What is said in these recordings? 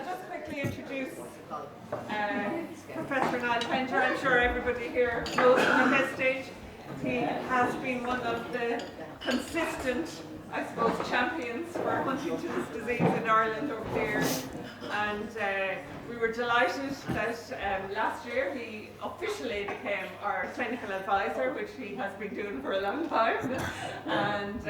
just quickly introduce Professor Niall Pender. I'm sure everybody here knows him at this stage. He has been one of the consistent, I suppose, champions for Huntington's disease in Ireland over the years. And we were delighted that last year he officially became our clinical advisor, which he has been doing for a long time. And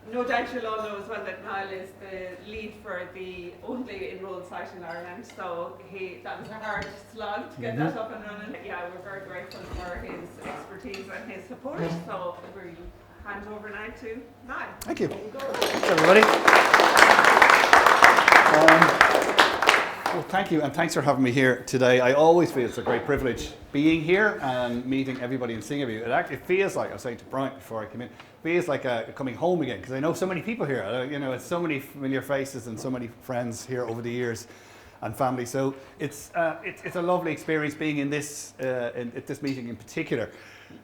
no doubt you'll all know as well that Niall is the lead for the only enrolled site in Ireland, so that was a hard slog to get that up and running. Yeah, we're very grateful for his expertise and his support, so we'll hand over now to Niall. Thank you. Thanks, everybody. Well, thank you, and thanks for having me here today. I always feel it's a great privilege being here and meeting everybody and seeing everybody. It actually feels like, I was saying to Brian before I came in, feels like coming home again, because I know so many people here. You know, it's so many familiar faces and so many friends here over the years and family. So it's a lovely experience being in this at this meeting in particular.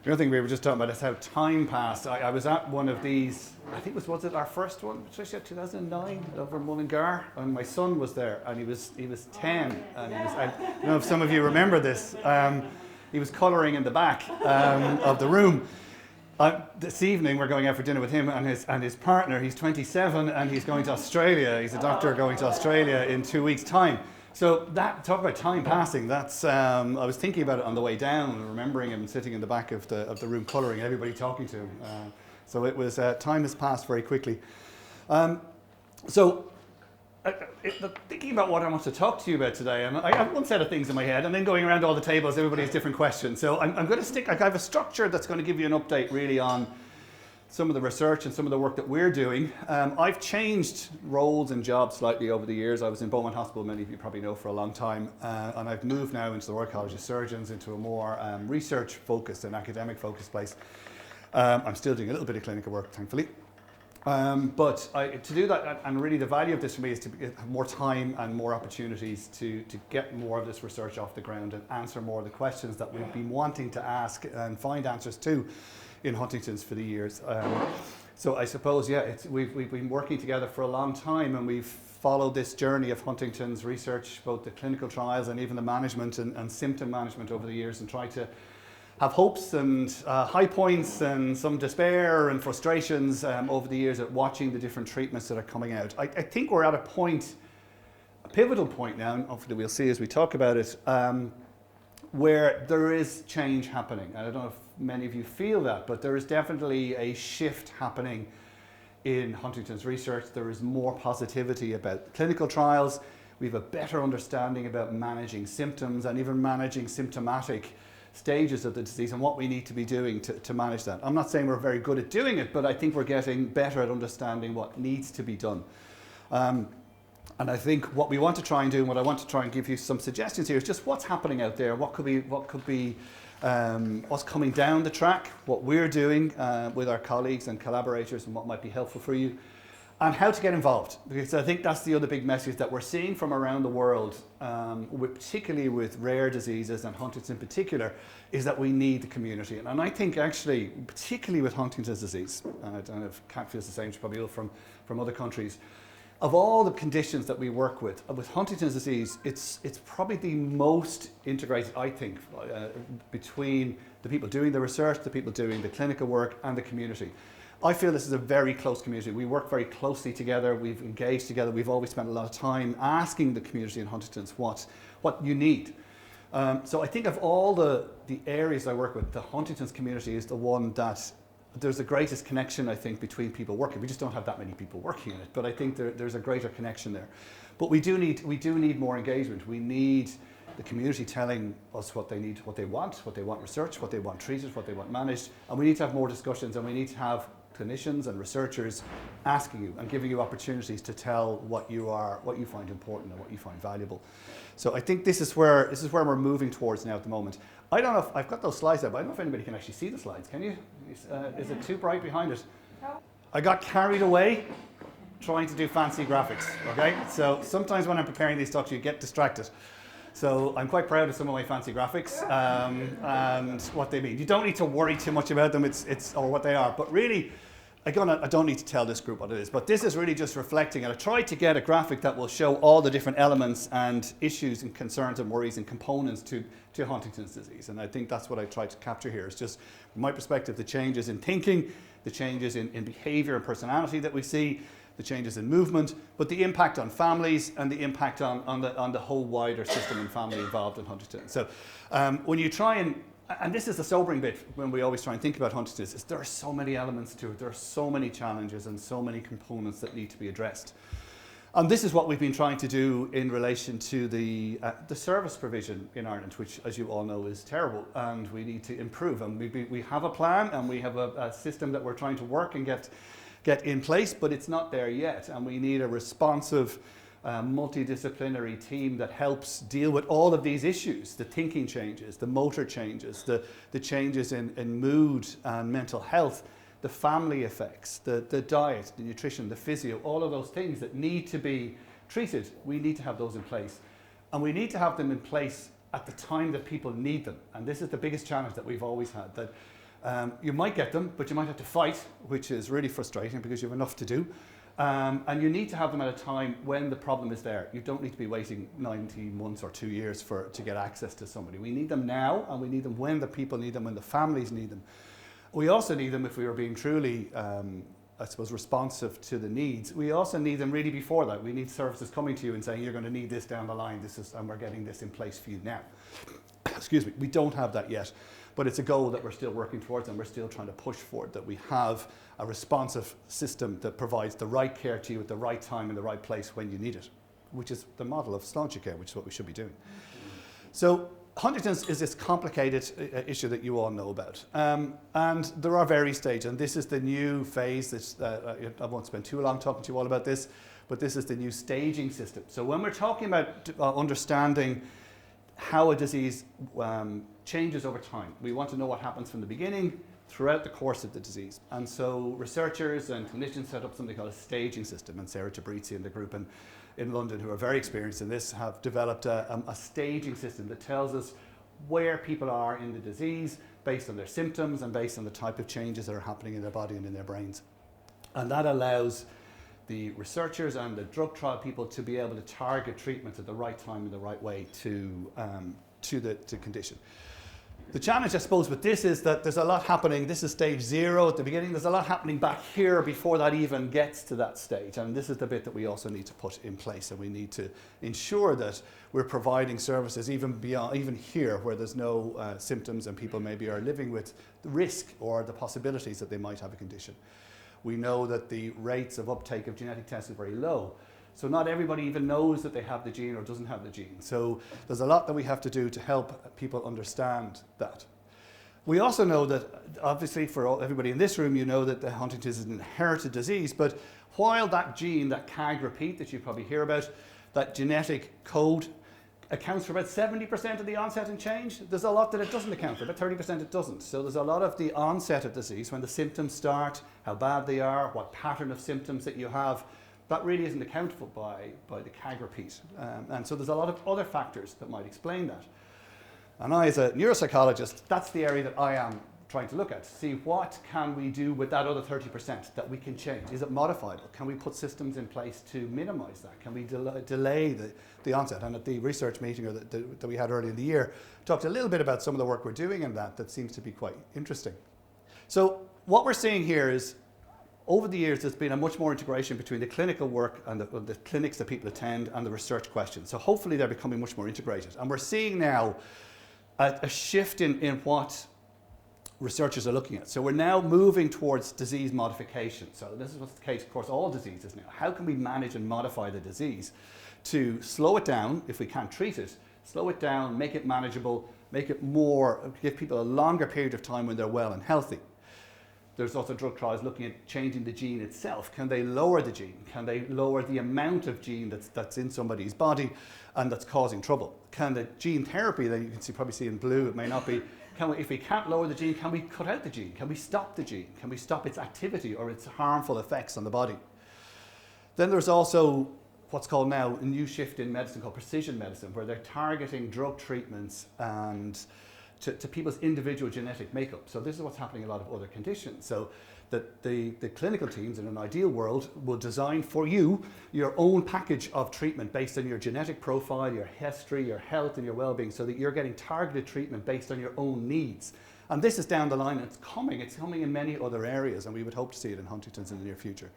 The other thing we were just talking about is how time passed. I was at one of these, I think was it our first one, Patricia, 2009 over Mullingar, and my son was there, and he was 10, and I don't know if some of you remember this. He was colouring in the back of the room. This evening we're going out for dinner with him and his partner. He's 27 and he's going to Australia. He's a doctor going to Australia in 2 weeks' time. So talk about time passing. That's I was thinking about it on the way down and remembering him sitting in the back of the room colouring, everybody talking to him. So it was time has passed very quickly. Thinking about what I want to talk to you about today, and I have one set of things in my head, and then going around all the tables, everybody has different questions. So I'm going to stick, I have a structure that's going to give you an update really on some of the research and some of the work that we're doing. I've changed roles and jobs slightly over the years. I was in Beaumont Hospital, many of you probably know, for a long time, and I've moved now into the Royal College of Surgeons, into a more research-focused and academic-focused place. I'm still doing a little bit of clinical work, thankfully. But to do that, and really the value of this for me is to have more time and more opportunities to get more of this research off the ground and answer more of the questions that we've been wanting to ask and find answers to in Huntington's for the years. So I suppose, we've been working together for a long time, and we've followed this journey of Huntington's research, both the clinical trials and even the management and symptom management over the years, and tried to have hopes and high points and some despair and frustrations over the years at watching the different treatments that are coming out. I think we're at a pivotal point now, and hopefully we'll see as we talk about it, where there is change happening. I don't know if many of you feel that, but there is definitely a shift happening in Huntington's research. There is more positivity about clinical trials. We have a better understanding about managing symptoms and even managing symptomatic stages of the disease and what we need to be doing to manage that. I'm not saying we're very good at doing it, but I think we're getting better at understanding what needs to be done. And I think what we want to try and do, and what I want to try and give you some suggestions here, is just what's happening out there, what's coming down the track, what we're doing with our colleagues and collaborators, and what might be helpful for you, and how to get involved. Because I think that's the other big message that we're seeing from around the world, particularly with rare diseases and Huntington's in particular, is that we need the community. And I think actually, particularly with Huntington's disease, and I don't know if Kat feels the same, she probably will from other countries, of all the conditions that we work with Huntington's disease, it's probably the most integrated, I think, between the people doing the research, the people doing the clinical work, and the community. I feel this is a very close community. We work very closely together. We've engaged together. We've always spent a lot of time asking the community in Huntington's what you need. So I think of all the areas I work with, the Huntington's community is the one that there's the greatest connection, I think, between people working. We just don't have that many people working in it, but I think there's a greater connection there. But we do need more engagement. We need the community telling us what they need, what they want researched, what they want treated, what they want managed, and we need to have more discussions, and we need to have clinicians and researchers asking you and giving you opportunities to tell what you find important and what you find valuable. So I think this is where we're moving towards now at the moment. I don't know if I've got those slides there, but I don't know if anybody can actually see the slides. Can you? Is it too bright behind it? No. I got carried away trying to do fancy graphics. Okay, so sometimes when I'm preparing these talks, you get distracted. So I'm quite proud of some of my fancy graphics and what they mean. You don't need to worry too much about them. It's or what they are, but really. I don't need to tell this group what it is, but this is really just reflecting, and I tried to get a graphic that will show all the different elements and issues and concerns and worries and components to Huntington's disease. And I think that's what I tried to capture here. It's just, from my perspective, the changes in thinking, the changes in behavior and personality that we see, the changes in movement, but the impact on families and the impact on the whole wider system and family involved in Huntington. So when you try and this is the sobering bit when we always try and think about Huntington's, is there are so many elements to it, there are so many challenges and so many components that need to be addressed. And this is what we've been trying to do in relation to the service provision in Ireland, which, as you all know, is terrible, and we need to improve. And we have a plan, and we have a system that we're trying to work and get in place, but it's not there yet. And we need a responsive, multidisciplinary team that helps deal with all of these issues, the thinking changes, the motor changes, the changes in mood and mental health, the family effects, the diet, the nutrition, the physio, all of those things that need to be treated. We need to have those in place. And we need to have them in place at the time that people need them. And this is the biggest challenge that we've always had, that you might get them, but you might have to fight, which is really frustrating because you have enough to do. And you need to have them at a time when the problem is there. You don't need to be waiting 19 months or 2 years to get access to somebody. We need them now, and we need them when the people need them, when the families need them. We also need them if we are being truly, I suppose, responsive to the needs. We also need them really before that. We need services coming to you and saying, you're going to need this down the line, and we're getting this in place for you now. Excuse me, we don't have that yet, but it's a goal that we're still working towards, and we're still trying to push for it, that we have a responsive system that provides the right care to you at the right time in the right place when you need it, which is the model of Sláinte care, which is what we should be doing. So Huntington's is this complicated issue that you all know about, and there are various stages, and this is the new phase that I won't spend too long talking to you all about this, but this is the new staging system. So when we're talking about understanding how a disease changes over time, we want to know what happens from the beginning throughout the course of the disease. And so researchers and clinicians set up something called a staging system, and Sarah Tabrizi and the group in London, who are very experienced in this, have developed a staging system that tells us where people are in the disease based on their symptoms and based on the type of changes that are happening in their body and in their brains. And that allows the researchers and the drug trial people to be able to target treatments at the right time in the right way to the condition. The challenge, I suppose, with this is that there's a lot happening. This is stage 0 at the beginning. There's a lot happening back here before that even gets to that stage. And this is the bit that we also need to put in place. And we need to ensure that we're providing services even beyond, even here, where there's no symptoms and people maybe are living with the risk or the possibilities that they might have a condition. We know that the rates of uptake of genetic tests is very low. So not everybody even knows that they have the gene or doesn't have the gene. So there's a lot that we have to do to help people understand that. We also know that, obviously for everybody in this room, you know that the Huntington's is an inherited disease, but while that gene, that CAG repeat that you probably hear about, that genetic code accounts for about 70% of the onset and change, there's a lot that it doesn't account for, about 30% it doesn't. So there's a lot of the onset of disease, when the symptoms start, how bad they are, what pattern of symptoms that you have, that really isn't accounted for by the CAG repeat. And so there's a lot of other factors that might explain that. And I, as a neuropsychologist, that's the area that I am trying to look at, to see what can we do with that other 30% that we can change. Is it modifiable? Can we put systems in place to minimize that? Can we delay the onset? And at the research meeting that we had earlier in the year, talked a little bit about some of the work we're doing in that seems to be quite interesting. So what we're seeing here is, over the years, there's been a much more integration between the clinical work and the clinics that people attend and the research questions. So hopefully they're becoming much more integrated. And we're seeing now a shift in what researchers are looking at. So we're now moving towards disease modification. So this is what's the case, of course, all diseases now. How can we manage and modify the disease to slow it down if we can't treat it, slow it down, make it manageable, make it more, give people a longer period of time when they're well and healthy. There's also drug trials looking at changing the gene itself. Can they lower the gene? Can they lower the amount of gene that's in somebody's body and that's causing trouble? Can the gene therapy that you can probably see in blue, it may not be, if we can't lower the gene, can we cut out the gene? Can we stop the gene? Can we stop its activity or its harmful effects on the body? Then there's also what's called now a new shift in medicine called precision medicine, where they're targeting drug treatments and to people's individual genetic makeup. So this is what's happening in a lot of other conditions. So that the clinical teams in an ideal world will design for you your own package of treatment based on your genetic profile, your history, your health and your well-being, so that you're getting targeted treatment based on your own needs. And this is down the line, and it's coming in many other areas, and we would hope to see it in Huntington's in the near future.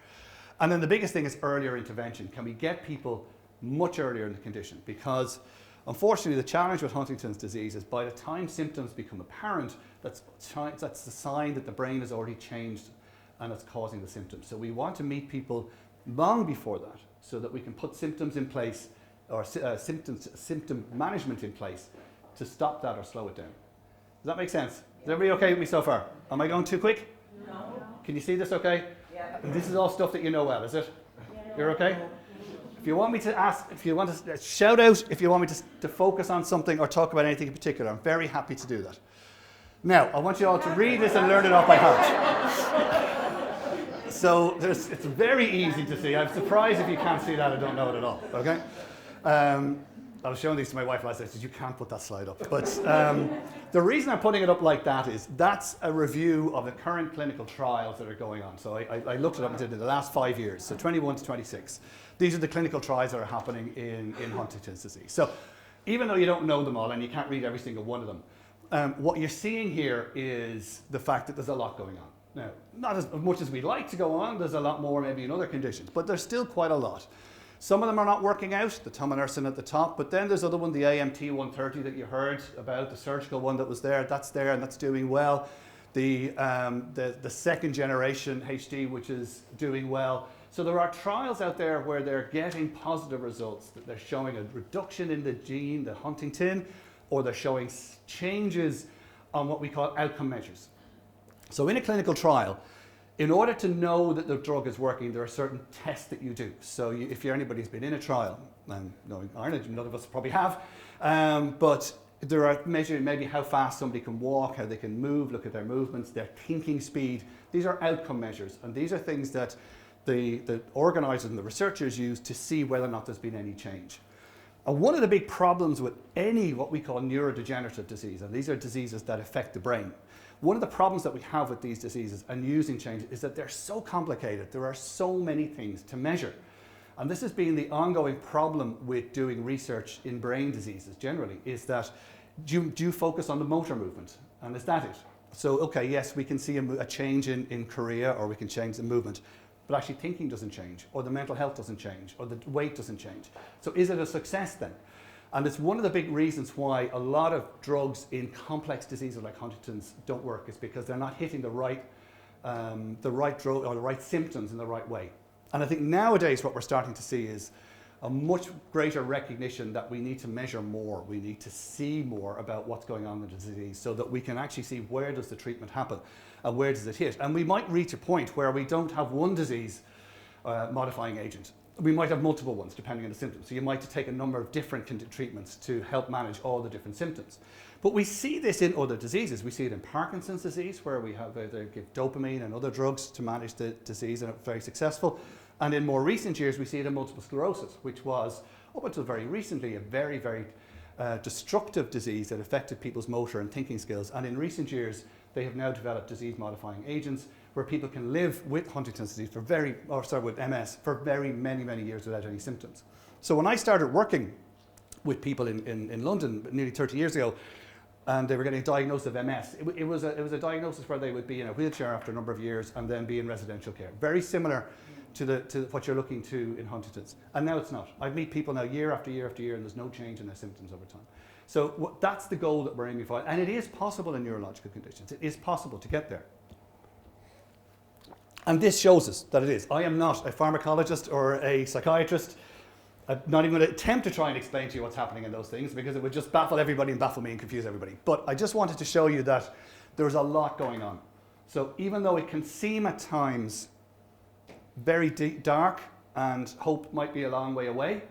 And then the biggest thing is earlier intervention. Can we get people much earlier in the condition? Because unfortunately, the challenge with Huntington's disease is by the time symptoms become apparent, that's the sign that the brain has already changed and it's causing the symptoms. So we want to meet people long before that so that we can put symptoms in place or symptom management in place to stop that or slow it down. Does that make sense? Is everybody okay with me so far? Am I going too quick? No. Can you see this okay? Yeah. And this is all stuff that you know well, is it? Yeah. You're okay? If you want me to ask, if you want to shout out, if you want me to focus on something or talk about anything in particular, I'm very happy to do that. Now, I want you all to read this and learn it off by heart. So it's very easy to see. I'm surprised if you can't see that. I don't know it at all. Okay? I was showing these to my wife last night. I said, you can't put that slide up. But the reason I'm putting it up like that is that's a review of the current clinical trials that are going on. So I looked it up and did it in the last 5 years, so 21 to 26. These are the clinical trials that are happening in Huntington's disease. So even though you don't know them all and you can't read every single one of them, what you're seeing here is the fact that there's a lot going on. Now, not as much as we'd like to go on, there's a lot more maybe in other conditions, but there's still quite a lot. Some of them are not working out, the tominersen at the top, but then there's other one, the AMT 130 that you heard about, the surgical one that was there and that's doing well. The second generation HD, which is doing well. So there are trials out there where they're getting positive results, that they're showing a reduction in the gene, the Huntington, or they're showing changes on what we call outcome measures. So in a clinical trial, in order to know that the drug is working, there are certain tests that you do. So if anybody who's been in a trial, and knowing Ireland, none of us probably have, but there are measuring maybe how fast somebody can walk, how they can move, look at their movements, their thinking speed. These are outcome measures, and these are things that the organisers and the researchers use to see whether or not there's been any change. And one of the big problems with any what we call neurodegenerative disease, and these are diseases that affect the brain, one of the problems that we have with these diseases and using change is that they're so complicated. There are so many things to measure. And this has been the ongoing problem with doing research in brain diseases generally, is that do you focus on the motor movement? And is that it? So, okay, yes, we can see a change in chorea, or we can change the movement, but actually thinking doesn't change, or the mental health doesn't change, or the weight doesn't change. So is it a success then? And it's one of the big reasons why a lot of drugs in complex diseases like Huntington's don't work, is because they're not hitting the right drug or the right symptoms in the right way. And I think nowadays what we're starting to see is a much greater recognition that we need to measure more, we need to see more about what's going on in the disease, so that we can actually see where does the treatment happen and where does it hit. And we might reach a point where we don't have one disease modifying agent. We might have multiple ones depending on the symptoms. So you might take a number of different treatments to help manage all the different symptoms. But we see this in other diseases. We see it in Parkinson's disease, where we have they give dopamine and other drugs to manage the disease, and it's very successful. And in more recent years, we see it in multiple sclerosis, which was, up until very recently, a very, very destructive disease that affected people's motor and thinking skills. And in recent years, they have now developed disease-modifying agents where people can live with Huntington's disease with MS for very many, many years without any symptoms. So when I started working with people in London nearly 30 years ago, and they were getting a diagnosis of MS, it was a diagnosis where they would be in a wheelchair after a number of years and then be in residential care. Very similar to what you're looking to in Huntington's. And now it's not. I meet people now year after year after year, and there's no change in their symptoms over time. So that's the goal that we're aiming for. And it is possible in neurological conditions. It is possible to get there. And this shows us that it is. I am not a pharmacologist or a psychiatrist. I'm not even going to attempt to try and explain to you what's happening in those things, because it would just baffle everybody and baffle me and confuse everybody. But I just wanted to show you that there's a lot going on. So even though it can seem at times very dark and hope might be a long way away,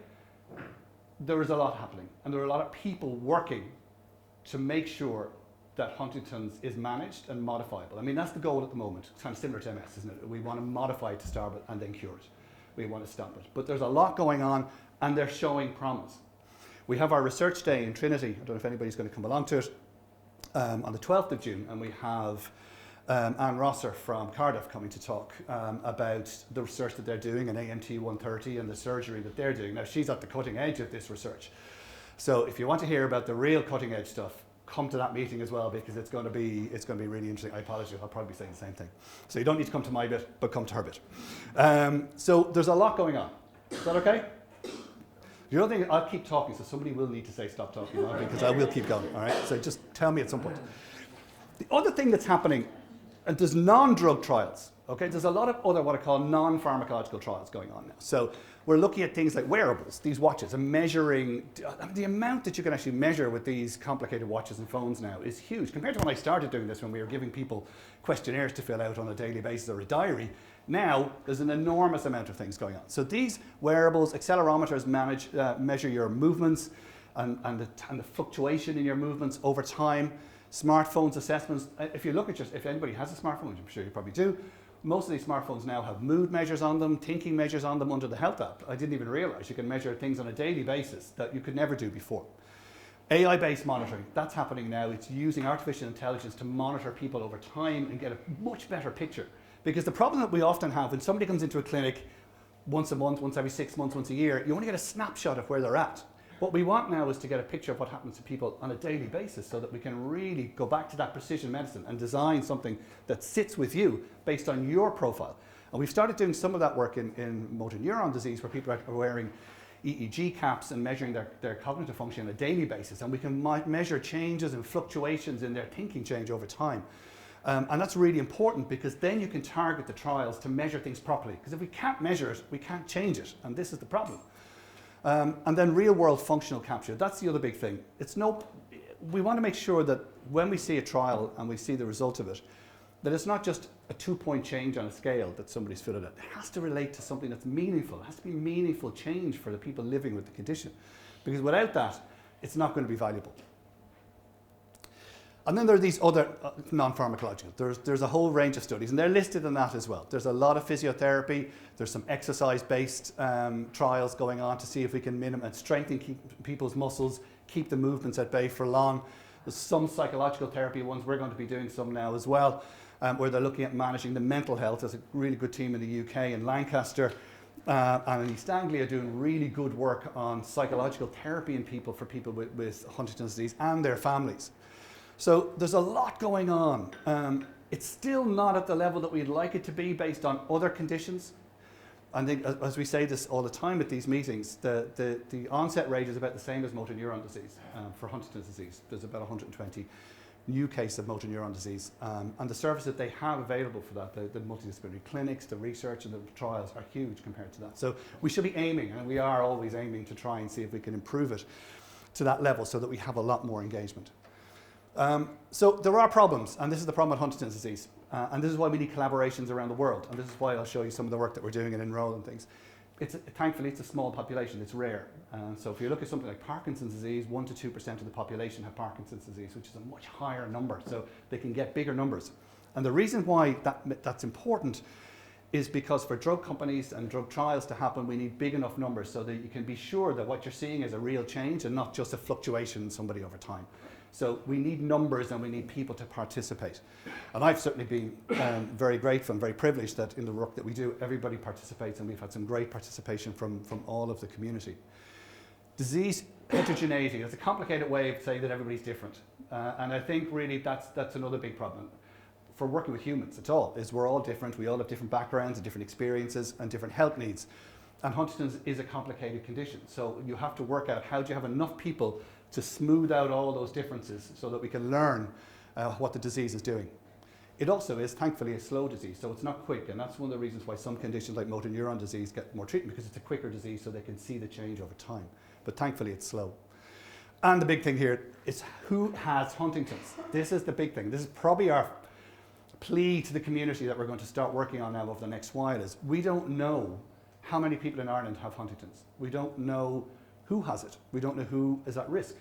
there is a lot happening. And there are a lot of people working to make sure that Huntington's is managed and modifiable. I mean, that's the goal at the moment. It's kind of similar to MS, isn't it? We want to modify it to start it and then cure it. We want to stop it. But there's a lot going on, and they're showing promise. We have our research day in Trinity. I don't know if anybody's going to come along to it, on the 12th of June, and we have Anne Rosser from Cardiff coming to talk about the research that they're doing in AMT 130 and the surgery that they're doing. Now, she's at the cutting edge of this research. So if you want to hear about the real cutting edge stuff, come to that meeting as well, because it's going to be really interesting. I apologize, I'll probably be saying the same thing. So you don't need to come to my bit, but come to her bit. So there's a lot going on. Is that okay? The other thing, I'll keep talking, so somebody will need to say stop talking, because I will keep going, all right? So just tell me at some point. The other thing that's happening, and there's non-drug trials, okay? There's a lot of other what I call non-pharmacological trials going on now. So we're looking at things like wearables, these watches, and measuring, the amount that you can actually measure with these complicated watches and phones now is huge. Compared to when I started doing this, when we were giving people questionnaires to fill out on a daily basis or a diary, now there's an enormous amount of things going on. So these wearables, accelerometers measure your movements and the fluctuation in your movements over time. Smartphones assessments, if you look at if anybody has a smartphone, which I'm sure you probably do, most of these smartphones now have mood measures on them, thinking measures on them under the health app. I didn't even realize you can measure things on a daily basis that you could never do before. AI-based monitoring, that's happening now. It's using artificial intelligence to monitor people over time and get a much better picture. Because the problem that we often have when somebody comes into a clinic once a month, once every 6 months, once a year, you only get a snapshot of where they're at. What we want now is to get a picture of what happens to people on a daily basis so that we can really go back to that precision medicine and design something that sits with you based on your profile. And we've started doing some of that work in motor neuron disease, where people are wearing EEG caps and measuring their cognitive function on a daily basis. And we can measure changes and fluctuations in their thinking change over time. And that's really important, because then you can target the trials to measure things properly. Because if we can't measure it, we can't change it. And this is the problem. And then real world functional capture, that's the other big thing. We want to make sure that when we see a trial and we see the result of it, that it's not just a 2-point change on a scale that somebody's filled out. It has to relate to something that's meaningful. It has to be meaningful change for the people living with the condition. Because without that, it's not going to be valuable. And then there are these other non-pharmacological. There's a whole range of studies, and they're listed in that as well. There's a lot of physiotherapy. There's some exercise-based trials going on to see if we can strengthen people's muscles, keep the movements at bay for long. There's some psychological therapy ones. We're going to be doing some now as well, where they're looking at managing the mental health. There's a really good team in the UK in Lancaster and in East Anglia doing really good work on psychological therapy in people with Huntington's disease and their families. So there's a lot going on. It's still not at the level that we'd like it to be based on other conditions. I think, as we say this all the time at these meetings, the onset rate is about the same as motor neuron disease for Huntington's disease. There's about 120 new cases of motor neuron disease. And the service that they have available for that, the multidisciplinary clinics, the research and the trials are huge compared to that. So we should be aiming, and we are always aiming to try and see if we can improve it to that level so that we have a lot more engagement. So there are problems, and this is the problem with Huntington's disease, and this is why we need collaborations around the world, and this is why I'll show you some of the work that we're doing in Enroll and things. Thankfully, it's a small population, it's rare. So if you look at something like Parkinson's disease, 1 to 2% of the population have Parkinson's disease, which is a much higher number, so they can get bigger numbers. And the reason why that's important is because for drug companies and drug trials to happen, we need big enough numbers so that you can be sure that what you're seeing is a real change and not just a fluctuation in somebody over time. So we need numbers and we need people to participate. And I've certainly been very grateful and very privileged that in the work that we do, everybody participates, and we've had some great participation from all of the community. Disease heterogeneity, it's a complicated way of saying that everybody's different. And I think really that's another big problem for working with humans at all, is we're all different, we all have different backgrounds and different experiences and different health needs. And Huntington's is a complicated condition. So you have to work out how do you have enough people to smooth out all those differences so that we can learn what the disease is doing. It also is, thankfully, a slow disease, so it's not quick, and that's one of the reasons why some conditions like motor neuron disease get more treatment, because it's a quicker disease so they can see the change over time. But thankfully, it's slow. And the big thing here is who has Huntington's? This is the big thing. This is probably our plea to the community that we're going to start working on now over the next while, is we don't know how many people in Ireland have Huntington's. We don't know who has it. We don't know who is at risk.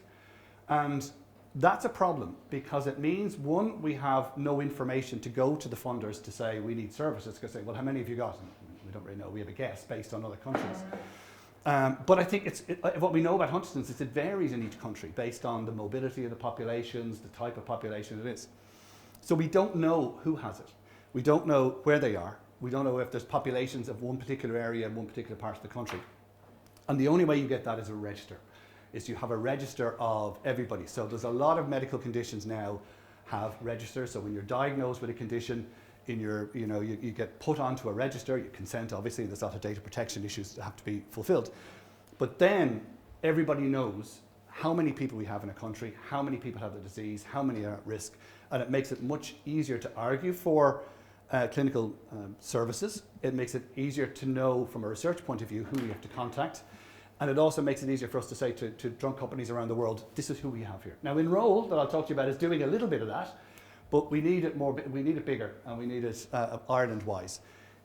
And that's a problem, because it means, one, we have no information to go to the funders to say we need services, because say, well, how many have you got? And we don't really know. We have a guess based on other countries. But I think what we know about Huntington's is it varies in each country based on the mobility of the populations, the type of population it is. So we don't know who has it. We don't know where they are. We don't know if there's populations of one particular area in one particular part of the country. And the only way you get that is a register, is you have a register of everybody. So there's a lot of medical conditions now have registers. So when you're diagnosed with a condition, you get put onto a register, you consent, obviously, there's a lot of data protection issues that have to be fulfilled. But then everybody knows how many people we have in a country, how many people have the disease, how many are at risk, and it makes it much easier to argue for clinical services. It makes it easier to know from a research point of view who we have to contact. And it also makes it easier for us to say to drug companies around the world, this is who we have here. Now Enroll, that I'll talk to you about, is doing a little bit of that, but we need it more. We need it bigger, and we need it Ireland-wise.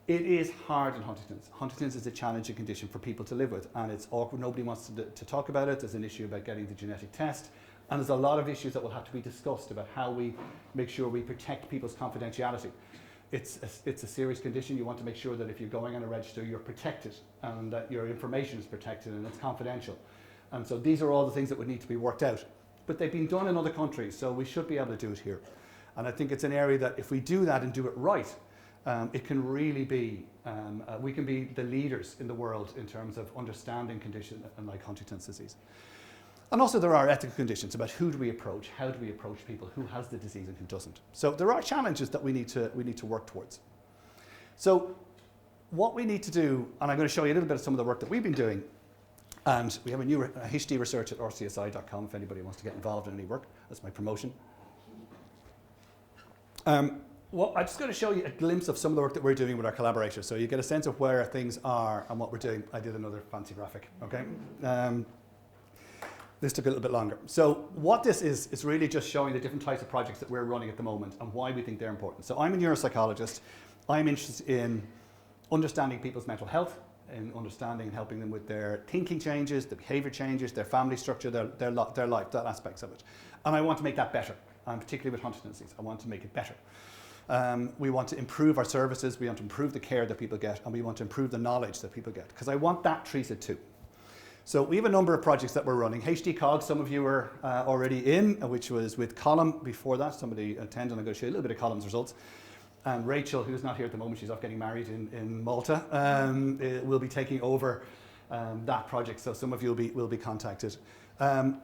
It is hard in Huntington's. Huntington's is a challenging condition for people to live with, and it's awkward. Nobody wants to talk about it. There's an issue about getting the genetic test, and there's a lot of issues that will have to be discussed about how we make sure we protect people's confidentiality. It's a serious condition. You want to make sure that if you're going on a register, you're protected and that your information is protected and it's confidential. And so these are all the things that would need to be worked out. But they've been done in other countries, so we should be able to do it here. And I think it's an area that if we do that and do it right, it can really be, we can be the leaders in the world in terms of understanding conditions like Huntington's disease. And also there are ethical conditions about who do we approach, how do we approach people, who has the disease and who doesn't. So there are challenges that we need to work towards. So what we need to do, and I'm going to show you a little bit of some of the work that we've been doing, and we have a new HD research at rcsi.com if anybody wants to get involved in any work. That's my promotion. Well, I'm just going to show you a glimpse of some of the work that we're doing with our collaborators, so you get a sense of where things are and what we're doing. I did another fancy graphic, okay? This took a little bit longer. So what this is really just showing the different types of projects that we're running at the moment and why we think they're important. So I'm a neuropsychologist. I'm interested in understanding people's mental health, in understanding and helping them with their thinking changes, the behavior changes, their family structure, their life, that aspects of it. And I want to make that better, particularly with Huntington's disease. I want to make it better. We want to improve our services, we want to improve the care that people get, and we want to improve the knowledge that people get, because I want that treated too. So we have a number of projects that we're running. HD COG, some of you were already in, which was with Column before that. Somebody attended, and I'm going to show you a little bit of Column's results. And Rachel, who's not here at the moment, she's off getting married in Malta, will be taking over that project. So some of you will be contacted.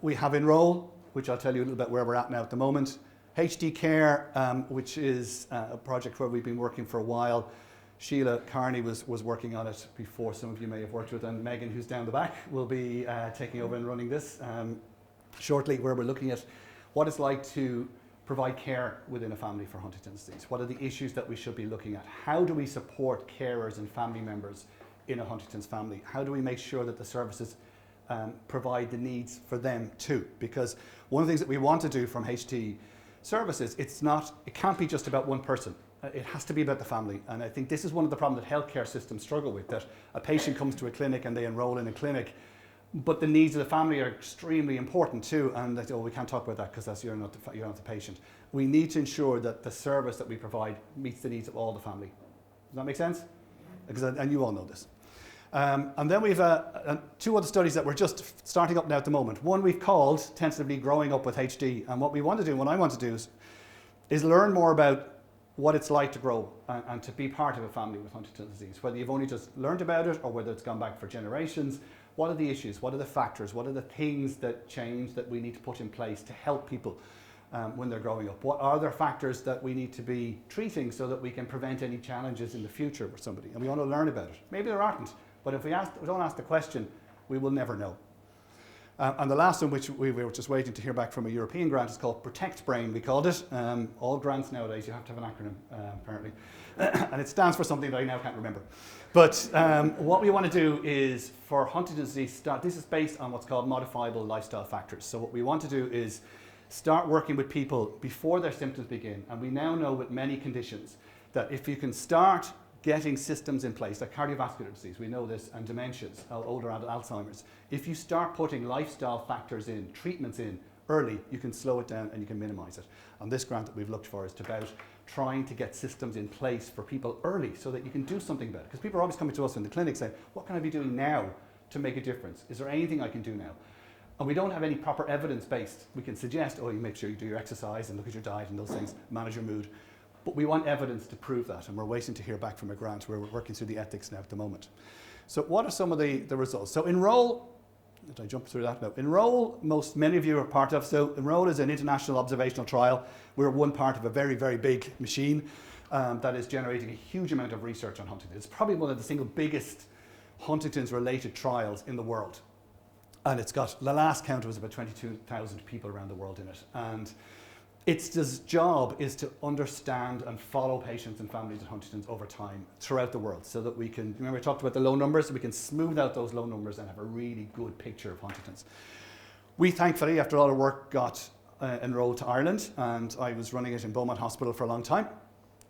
We have Enroll, which I'll tell you a little bit where we're at now at the moment. HD Care, which is a project where we've been working for a while. Sheila Carney was working on it before, some of you may have worked with, and Megan, who's down the back, will be taking over and running this shortly, where we're looking at what it's like to provide care within a family for Huntington's disease. What are the issues that we should be looking at? How do we support carers and family members in a Huntington's family? How do we make sure that the services provide the needs for them too? Because one of the things that we want to do from HT services, it can't be just about one person. It has to be about the family, and I think this is one of the problems that healthcare systems struggle with, that a patient comes to a clinic and they enroll in a clinic, but the needs of the family are extremely important too, and that, we can't talk about that because you're not the patient. We need to ensure that the service that we provide meets the needs of all the family. Does that make sense? And you all know this. And then we've two other studies that we're just starting up now at the moment. One we've called tentatively Growing Up with HD, and what we want to do, what I want to do is learn more about what it's like to grow and to be part of a family with Huntington's disease, whether you've only just learned about it or whether it's gone back for generations. What are the issues? What are the factors? What are the things that change that we need to put in place to help people when they're growing up? What are there factors that we need to be treating so that we can prevent any challenges in the future for somebody? And we want to learn about it. Maybe there aren't, but if we don't ask the question, we will never know. And the last one, which we were just waiting to hear back from a European grant, is called Protect Brain, we called it. All grants nowadays, you have to have an acronym, apparently. And it stands for something that I now can't remember. But what we want to do is, for Huntington's disease, this is based on what's called modifiable lifestyle factors. So what we want to do is start working with people before their symptoms begin. And we now know with many conditions that if you can start getting systems in place, like cardiovascular disease, we know this, and dementias, older Alzheimer's. If you start putting lifestyle factors in, treatments in early, you can slow it down and you can minimize it. And this grant that we've looked for is about trying to get systems in place for people early so that you can do something about it. Because people are always coming to us in the clinic saying, what can I be doing now to make a difference? Is there anything I can do now? And we don't have any proper evidence-based. We can suggest, oh, you make sure you do your exercise and look at your diet and those things, manage your mood. But we want evidence to prove that, and we're waiting to hear back from a grant where we're working through the ethics now at the moment. So what are some of the results? So Enroll, did I jump through that? No. Enroll, many of you are part of. So Enroll is an international observational trial. We're one part of a very, very big machine that is generating a huge amount of research on Huntington. It's probably one of the single biggest Huntington's related trials in the world. And it's got, the last count was about 22,000 people around the world in it. And its job is to understand and follow patients and families with Huntington's over time throughout the world so that we can, remember I talked about the low numbers, so we can smooth out those low numbers and have a really good picture of Huntington's. We thankfully, after all our work, got enrolled to Ireland, and I was running it in Beaumont Hospital for a long time.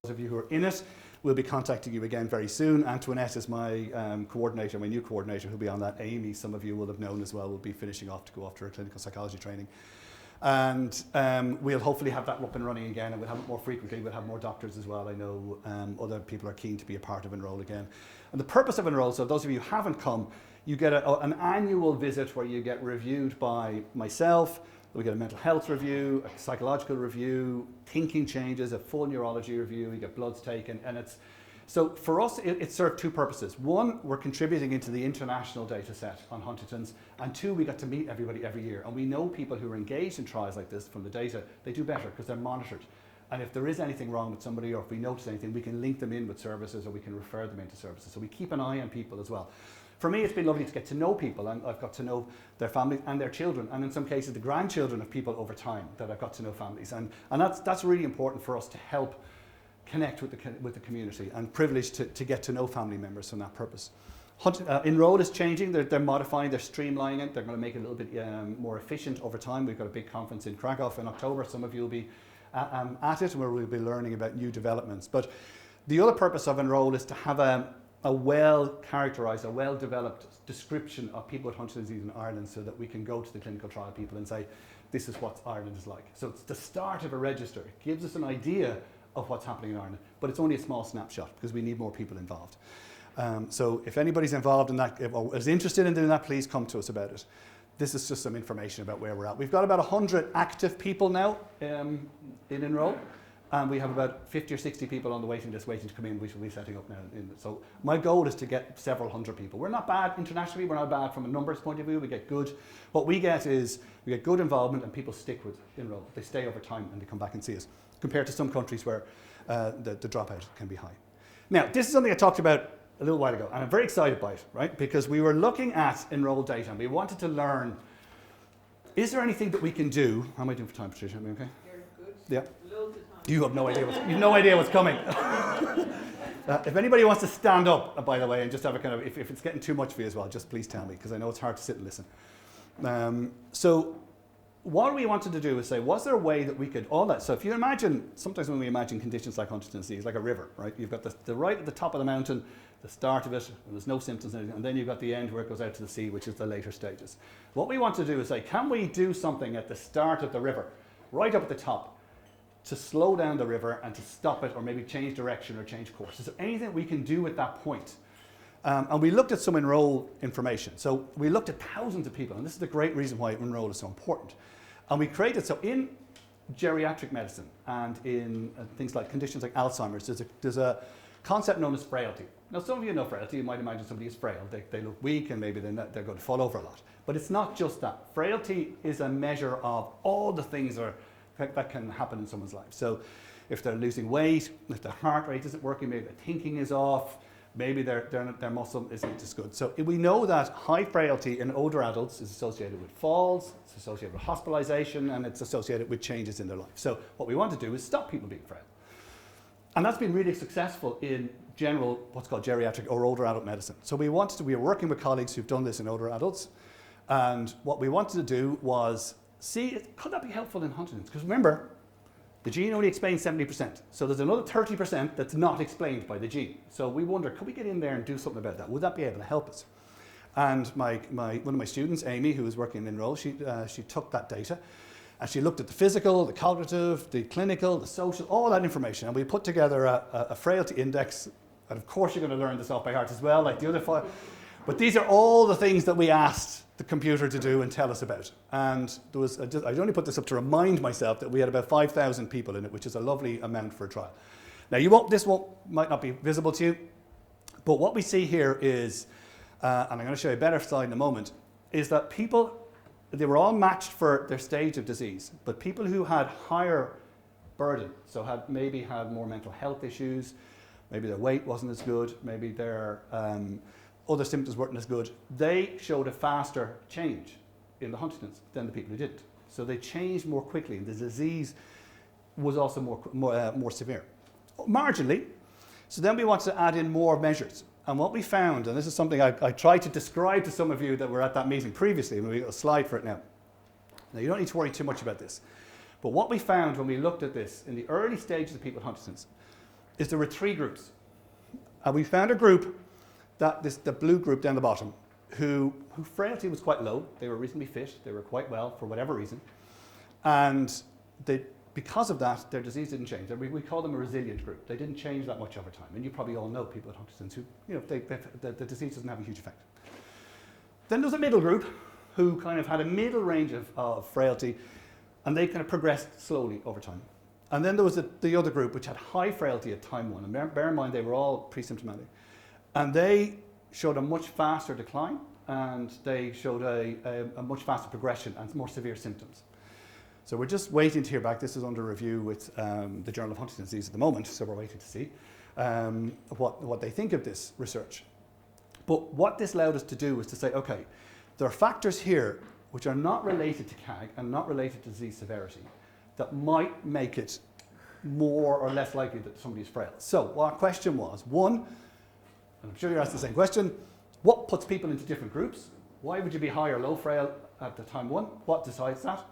Those of you who are in it, we'll be contacting you again very soon. Antoinette is my coordinator, my new coordinator, who'll be on that. Amy, some of you will have known as well, will be finishing off to go off to her clinical psychology training. And we'll hopefully have that up and running again, and we'll have it more frequently. We'll have more doctors as well. I know other people are keen to be a part of Enroll again. And the purpose of Enroll, so those of you who haven't come, you get an annual visit where you get reviewed by myself. We get a mental health review, a psychological review, thinking changes, a full neurology review, you get bloods taken, and it's, so for us it served two purposes. One, we're contributing into the international data set on Huntington's, and two, we got to meet everybody every year, and we know people who are engaged in trials like this from the data, they do better because they're monitored. And if there is anything wrong with somebody, or if we notice anything, we can link them in with services, or we can refer them into services. So we keep an eye on people as well. For me, it's been lovely to get to know people, and I've got to know their families and their children, and in some cases the grandchildren of people over time that I've got to know families. And that's really important for us to help connect with the community, and privileged to get to know family members from that purpose. Enroll is changing, they're modifying, they're streamlining it, they're going to make it a little bit more efficient over time. We've got a big conference in Krakow in October, some of you will be at it, where we'll be learning about new developments. But the other purpose of Enroll is to have a well-characterised, a well-developed description of people with Huntington's disease in Ireland, so that we can go to the clinical trial people and say, this is what Ireland is like. So it's the start of a register. It gives us an idea of what's happening in Ireland, but it's only a small snapshot because we need more people involved. So if anybody's involved in that, or is interested in doing that, please come to us about it. This is just some information about where we're at. We've got about 100 active people now in Enroll. And we have about 50 or 60 people on the waiting list waiting to come in, which we'll be setting up now. So my goal is to get several hundred people. We're not bad internationally, we're not bad from a numbers point of view, we get good. What we get is, we get good involvement and people stick with Enroll. They stay over time and they come back and see us, compared to some countries where the dropout can be high. Now, this is something I talked about a little while ago, and I'm very excited by it, right? Because we were looking at Enroll data and we wanted to learn, is there anything that we can do? How am I doing for time, Patricia? Am I okay? You're good. Yeah. Loads of time. You have no idea what's coming. If anybody wants to stand up, by the way, and just have a kind of, if it's getting too much for you as well, just please tell me, because I know it's hard to sit and listen. So what we wanted to do is say, was there a way that we could, all that, so if you imagine, sometimes when we imagine conditions like Huntington's disease, like a river, right? You've got the right at the top of the mountain, the start of it, and there's no symptoms, and then you've got the end where it goes out to the sea, which is the later stages. What we want to do is say, can we do something at the start of the river, right up at the top, to slow down the river and to stop it, or maybe change direction or change course? Is there anything we can do at that point? And we looked at some Enroll information. So we looked at thousands of people, and this is the great reason why Enroll is so important. And we created, so in geriatric medicine and in things like conditions like Alzheimer's, there's a concept known as frailty. Now, some of you know frailty. You might imagine somebody is frail. They look weak and maybe they're going to fall over a lot. But it's not just that. Frailty is a measure of all the things that can happen in someone's life. So if they're losing weight, if their heart rate isn't working, maybe their thinking is off, maybe their muscle isn't as good. So we know that high frailty in older adults is associated with falls, it's associated with hospitalization, and it's associated with changes in their life. So what we want to do is stop people being frail. And that's been really successful in general, what's called geriatric or older adult medicine. So we were working with colleagues who've done this in older adults, and what we wanted to do was see, could that be helpful in Huntington's? Because remember, the gene only explains 70%. So there's another 30% that's not explained by the gene. So we wonder, could we get in there and do something about that? Would that be able to help us? And one of my students, Amy, who was working in Enroll, she took that data and she looked at the physical, the cognitive, the clinical, the social, all that information. And we put together a frailty index. And of course, you're going to learn this off by heart as well, like the other five. But these are all the things that we asked the computer to do and tell us about. And there was, I only put this up to remind myself that we had about 5,000 people in it, which is a lovely amount for a trial. Now, might not be visible to you, but what we see here is, and I'm going to show you a better slide in a moment, is that they were all matched for their stage of disease, but people who had higher burden, so maybe had more mental health issues, maybe their weight wasn't as good, maybe their other symptoms weren't as good, they showed a faster change in the Huntington's than the people who didn't. So they changed more quickly, and the disease was also more severe. Marginally. So then we want to add in more measures. And what we found, and this is something I tried to describe to some of you that were at that meeting previously, and we've got a slide for it now. Now, you don't need to worry too much about this. But what we found when we looked at this in the early stages of people with Huntington's is there were 3 groups. And we found a group, the blue group down the bottom, who frailty was quite low. They were reasonably fit. They were quite well for whatever reason. And because of that, their disease didn't change. We call them a resilient group. They didn't change that much over time. And you probably all know people with Huntington's who, the disease doesn't have a huge effect. Then there's a middle group who kind of had a middle range of frailty, and they kind of progressed slowly over time. And then there was the other group which had high frailty at time 1. And bear in mind, they were all pre-symptomatic. And they showed a much faster decline, and they showed a much faster progression and more severe symptoms. So we're just waiting to hear back. This is under review with the Journal of Huntington's Disease at the moment, so we're waiting to see what they think of this research. But what this allowed us to do was to say, okay, there are factors here which are not related to CAG and not related to disease severity that might make it more or less likely that somebody's frail. So our question was, one, and I'm sure you're asked the same question, what puts people into different groups? Why would you be high or low frail at the time 1? What decides that?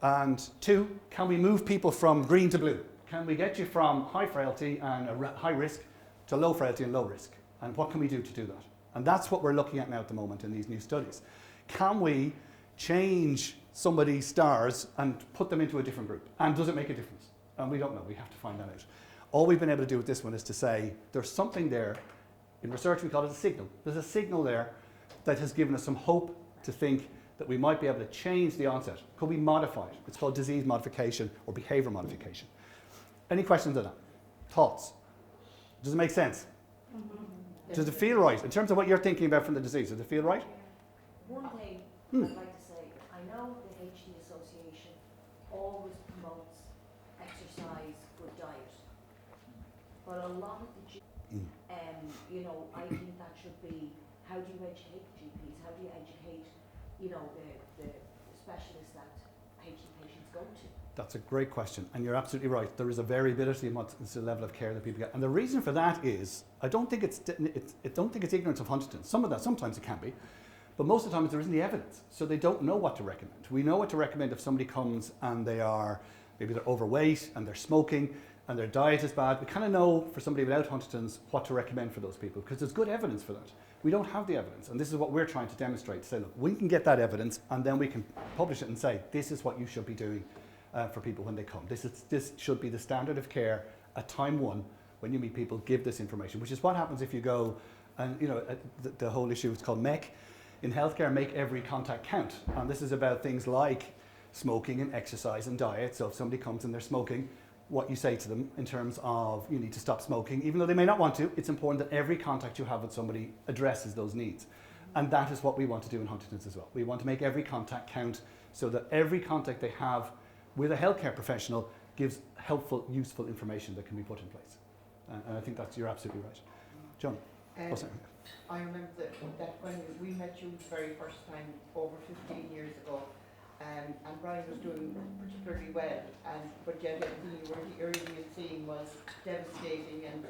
And 2, can we move people from green to blue? Can we get you from high frailty and high risk to low frailty and low risk? And what can we do to do that? And that's what we're looking at now at the moment in these new studies. Can we change somebody's stars and put them into a different group? And does it make a difference? And we don't know. We have to find that out. All we've been able to do with this one is to say there's something there. In research, we call it a signal. There's a signal there that has given us some hope to think that we might be able to change the onset. Could we modify it? It's called disease modification or behavior modification. Any questions on that? Thoughts? Does it make sense? Mm-hmm. Does it feel right? In terms of what you're thinking about from the disease, does it feel right? One thing I'd like to say, I know the HD Association always promotes exercise, good diet, but a lot of the I think that should be, how do you educate GPs? How do you educate, the specialists that HD patients go to? That's a great question, and you're absolutely right. There is a variability in what's the level of care that people get, and the reason for that is I don't think it's ignorance of Huntington's. Sometimes it can be, but most of the time there isn't the evidence, so they don't know what to recommend. We know what to recommend if somebody comes and maybe they're overweight and they're smoking and their diet is bad. We kind of know for somebody without Huntington's what to recommend for those people because there's good evidence for that. We don't have the evidence, and this is what we're trying to demonstrate. To say, look, we can get that evidence, and then we can publish it and say, this is what you should be doing for people when they come. This should be the standard of care at time 1 when you meet people. Give this information, which is what happens if you go, and the whole issue is called MEC in healthcare. Make every contact count, and this is about things like smoking and exercise and diet. So if somebody comes and they're smoking, what you say to them in terms of you need to stop smoking, even though they may not want to, it's important that every contact you have with somebody addresses those needs. And that is what we want to do in Huntington's as well. We want to make every contact count so that every contact they have with a healthcare professional gives helpful, useful information that can be put in place. And I think you're absolutely right. John? Sorry. I remember that when we met you the very first time over 15 years ago, and Brian was doing particularly well, but yet everything you were really seeing was devastating and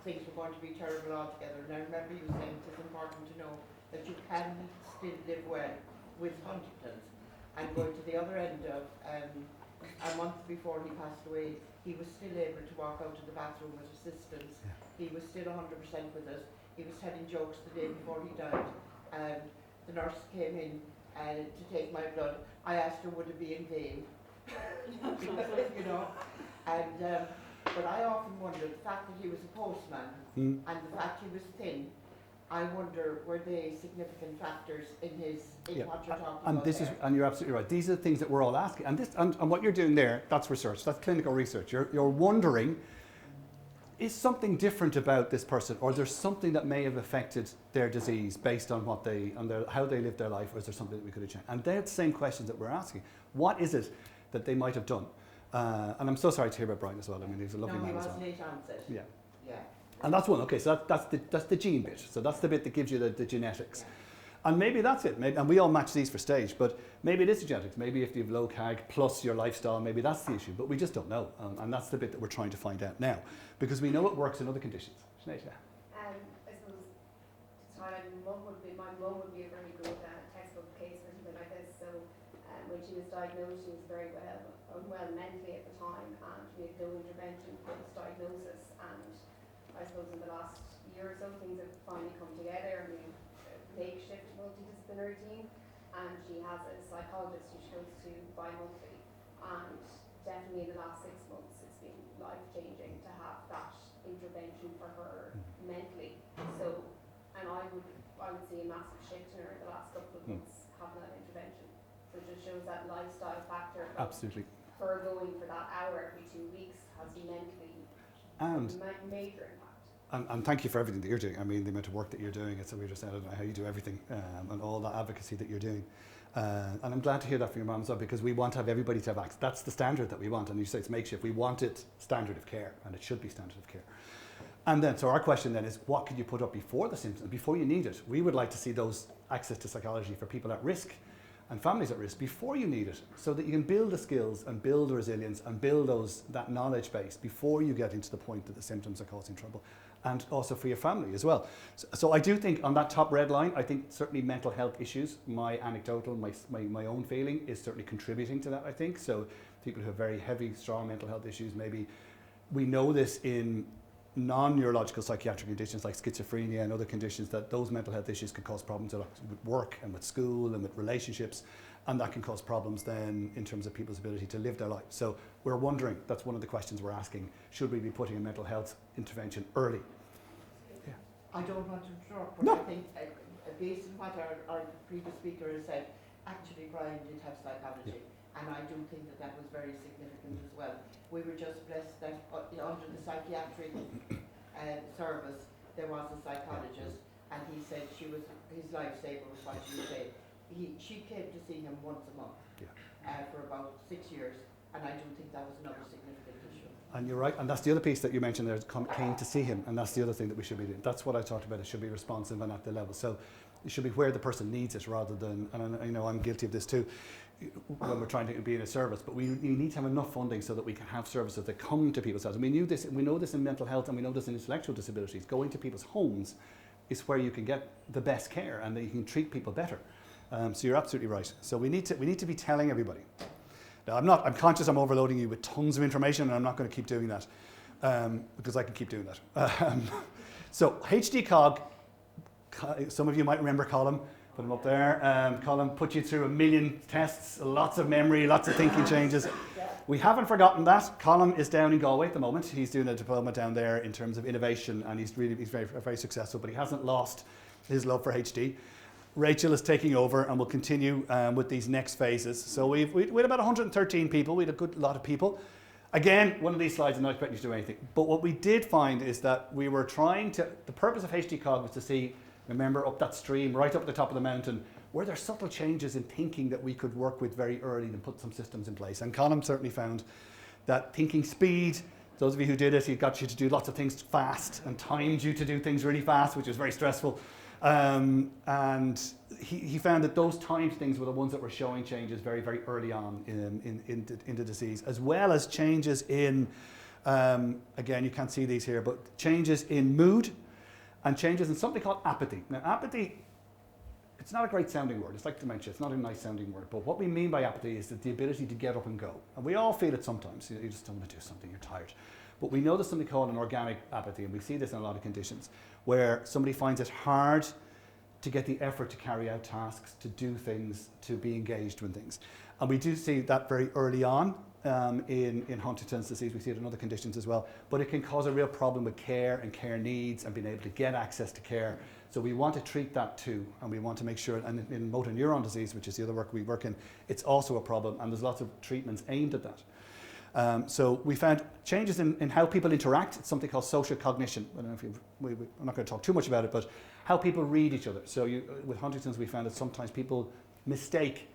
things were going to be terrible altogether. And I remember you saying it's important to know that you can still live well with Huntington's. And going to the other end of, a month before he passed away, he was still able to walk out to the bathroom with assistance. Yeah. He was still 100% with us. He was telling jokes the day before he died. The nurse came in to take my blood. I asked her, would it be in vain? But I often wondered, the fact that he was a postman and the fact he was thin, I wonder, were they significant factors in Yeah. what you're talking And about this there? is, and you're absolutely right. These are the things that we're all asking. And what you're doing there, that's research. That's clinical research. You're wondering, is something different about this person, or there's something that may have affected their disease based on how they lived their life, or is there something that we could have changed? And they're the same questions that we're asking. What is it that they might have done? And I'm so sorry to hear about Brian as well. I mean, he's a lovely man as well. No, he was late onset. Yeah. Yeah. And that's one. Okay, so that's the gene bit. So that's the bit that gives you the genetics. And maybe that's it. And we all match these for stage, but maybe it is the genetics. Maybe if you have low CAG plus your lifestyle, maybe that's the issue. But we just don't know. And that's the bit that we're trying to find out now, because we know it works in other conditions. Sinead, yeah. I suppose to highlight, my mum would be a very good textbook case for something like this. So when she was diagnosed, she was very unwell mentally at the time, and we had no intervention post-diagnosis. And I suppose in the last year or so, things have finally come together, and we makeshift multidisciplinary team, and she has a psychologist who she goes to bi-monthly, and definitely in the last 6 months it's been life-changing to have that intervention for her mentally. So, and I would see a massive shift in her in the last couple of months having that intervention. So it just shows that lifestyle factor. Absolutely. Her going for that hour every 2 weeks has mentally And major impact. And thank you for everything that you're doing. I mean, the amount of work that you're doing, it's we just said, I don't know how you do everything, and all that advocacy that you're doing. And I'm glad to hear that from your mum as well, because we want to have everybody to have access. That's the standard that we want. And you say it's makeshift. We want it standard of care, and it should be standard of care. And then, so our question then is, what could you put up before the symptoms, before you need it? We would like to see those access to psychology for people at risk and families at risk before you need it, so that you can build the skills and build the resilience and build that knowledge base before you get into the point that the symptoms are causing trouble, and also for your family as well. So I do think on that top red line, I think certainly mental health issues, my anecdotal, my own feeling is certainly contributing to that, I think. So people who have very heavy, strong mental health issues, maybe we know this in non-neurological psychiatric conditions like schizophrenia and other conditions, that those mental health issues can cause problems with work and with school and with relationships, and that can cause problems then in terms of people's ability to live their life. So we're wondering, that's one of the questions we're asking, should we be putting a mental health intervention early? Yeah. I don't want to interrupt, but No. I think based on what our previous speaker has said, actually Brian did have psychology, and I do think that was very significant as well. We were just blessed that under the psychiatric service there was a psychologist, and he said she was his lifesaver, was what she said. She came to see him once a month for about 6 years, and I do think that was another significant issue. And you're right, and that's the other piece that you mentioned there, came to see him, and that's the other thing that we should be doing. That's what I talked about, it should be responsive and at the level. So it should be where the person needs it rather than, and I know I'm guilty of this too, when we're trying to be in a service, but we need to have enough funding so that we can have services that come to people's houses. We know this in mental health, and we know this in intellectual disabilities. Going to people's homes is where you can get the best care and that you can treat people better. So you're absolutely right. So we need to be telling everybody. Now I'm conscious I'm overloading you with tons of information, and I'm not going to keep doing that because I can keep doing that. So HD-COG, some of you might remember Colin. Put him up there. Colin put you through 1 million tests, lots of memory, lots of thinking changes. We haven't forgotten that. Colin is down in Galway at the moment. He's doing a diploma down there in terms of innovation, and he's very, very successful, but he hasn't lost his love for HD. Rachel is taking over, and we'll continue with these next phases. So we had about 113 people. We had a good lot of people. Again, one of these slides, I'm not expecting you to do anything. But what we did find is that we were the purpose of HD-COG was to see, remember, up that stream, right up at the top of the mountain, were there subtle changes in thinking that we could work with very early and put some systems in place? And Colin certainly found that thinking speed, those of you who did it, he got you to do lots of things fast and timed you to do things really fast, which was very stressful. And he found that those timed things were the ones that were showing changes very, very early on in the disease, as well as changes in, again, you can't see these here, but changes in mood, and changes in something called apathy. Now, apathy, it's not a great sounding word. It's like dementia. It's not a nice sounding word. But what we mean by apathy is that the ability to get up and go. And we all feel it sometimes. You just don't want to do something. You're tired. But we know there's something called an organic apathy, and we see this in a lot of conditions, where somebody finds it hard to get the effort to carry out tasks, to do things, to be engaged with things. And we do see that very early on. in Huntington's disease. We see it in other conditions as well. But it can cause a real problem with care and care needs and being able to get access to care. So we want to treat that too, and we want to make sure, and in motor neuron disease, which is the other work we work in, it's also a problem, and there's lots of treatments aimed at that. So we found changes in how people interact. It's something called social cognition. I don't know if I'm not going to talk too much about it, but how people read each other. So with Huntington's, we found that sometimes people mistake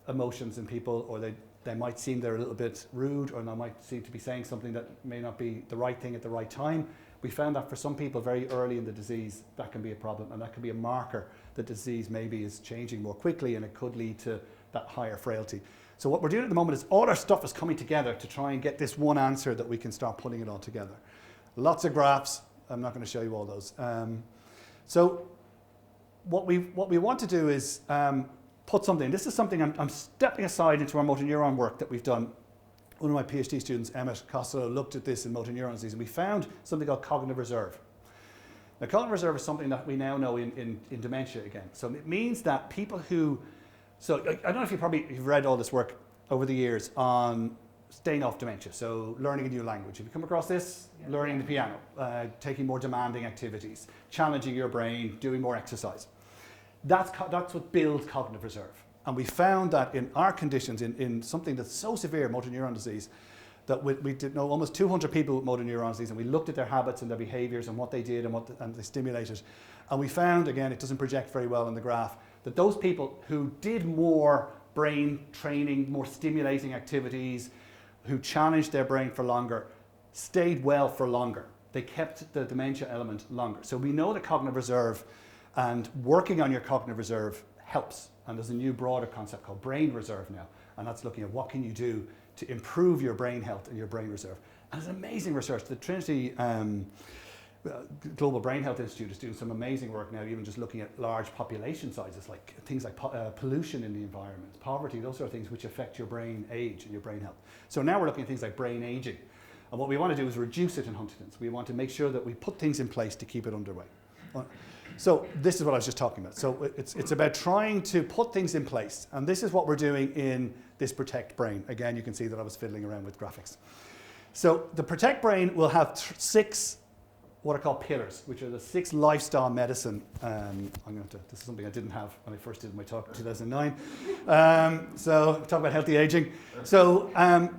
emotions in people, or they might seem they're a little bit rude, or they might seem to be saying something that may not be the right thing at the right time. We found that for some people very early in the disease, that can be a problem, and that can be a marker that disease maybe is changing more quickly, and it could lead to that higher frailty. So what we're doing at the moment is all our stuff is coming together to try and get this one answer that we can start putting it all together. Lots of graphs. I'm not going to show you all those. So what we want to do is put something. This is something I'm stepping aside into our motor neuron work that we've done. One of my PhD students, Emmett Costello, looked at this in motor neuron disease, and we found something called cognitive reserve. Now, cognitive reserve is something that we now know in dementia again. So it means that people who, so I don't know if you've read all this work over the years on staying off dementia, so learning a new language. Have you come across this? Yeah. Learning the piano, taking more demanding activities, challenging your brain, doing more exercise. That's what builds cognitive reserve. And we found that in our conditions, in something that's so severe, motor neuron disease, that we did know almost 200 people with motor neuron disease, and we looked at their habits and their behaviors and what they did and they stimulated. And we found, again, it doesn't project very well in the graph, that those people who did more brain training, more stimulating activities, who challenged their brain for longer, stayed well for longer. They kept the dementia element longer. So we know that cognitive reserve and working on your cognitive reserve helps. And there's a new broader concept called brain reserve now. And that's looking at what can you do to improve your brain health and your brain reserve. And there's amazing research. The Trinity Global Brain Health Institute is doing some amazing work now, even just looking at large population sizes, like things like pollution in the environment, poverty, those sort of things which affect your brain age and your brain health. So now we're looking at things like brain aging. And what we want to do is reduce it in Huntington's. We want to make sure that we put things in place to keep it underway. So this is what I was just talking about. So it's about trying to put things in place. And this is what we're doing in this Protect Brain. Again, you can see that I was fiddling around with graphics. So the Protect Brain will have 6 what are called pillars, which are the 6 lifestyle medicine. This is something I didn't have when I first did my talk in 2009. So talk about healthy aging. So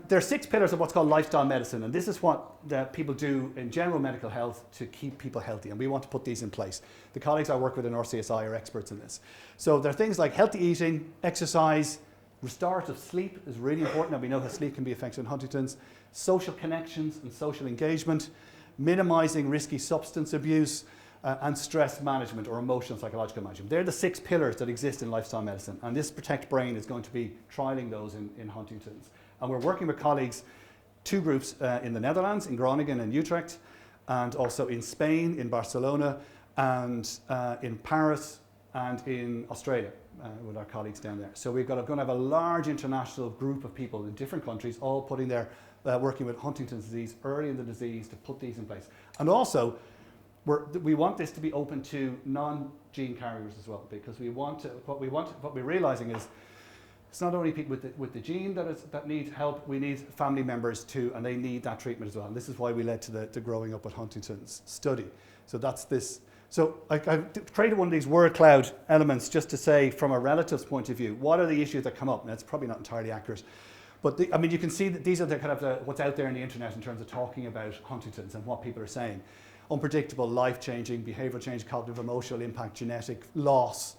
there are 6 pillars of what's called lifestyle medicine, and this is what people do in general medical health to keep people healthy, and we want to put these in place. The colleagues I work with in RCSI are experts in this. So there are things like healthy eating, exercise, restorative sleep is really important, and we know how sleep can be affected in Huntington's, social connections and social engagement, minimizing risky substance abuse, and stress management or emotional psychological management. They're the 6 pillars that exist in lifestyle medicine, and this Protect Brain is going to be trialing those in Huntington's. And we're working with colleagues, 2 groups in the Netherlands, in Groningen and Utrecht, and also in Spain, in Barcelona, and in Paris, and in Australia with our colleagues down there. So we're going to have a large international group of people in different countries, all putting their working with Huntington's disease early in the disease to put these in place. And also, we want this to be open to non-gene carriers as well, because what we're realizing is it's not only people with the gene that need help, we need family members too, and they need that treatment as well. And this is why we led to the Growing Up with Huntington's study. So that's this. So I created one of these word cloud elements just to say, from a relative's point of view, what are the issues that come up? And that's probably not entirely accurate. But you can see that these are the kind of what's out there in the internet in terms of talking about Huntington's and what people are saying. Unpredictable, life-changing, behavioural change, cognitive, emotional impact, genetic, loss,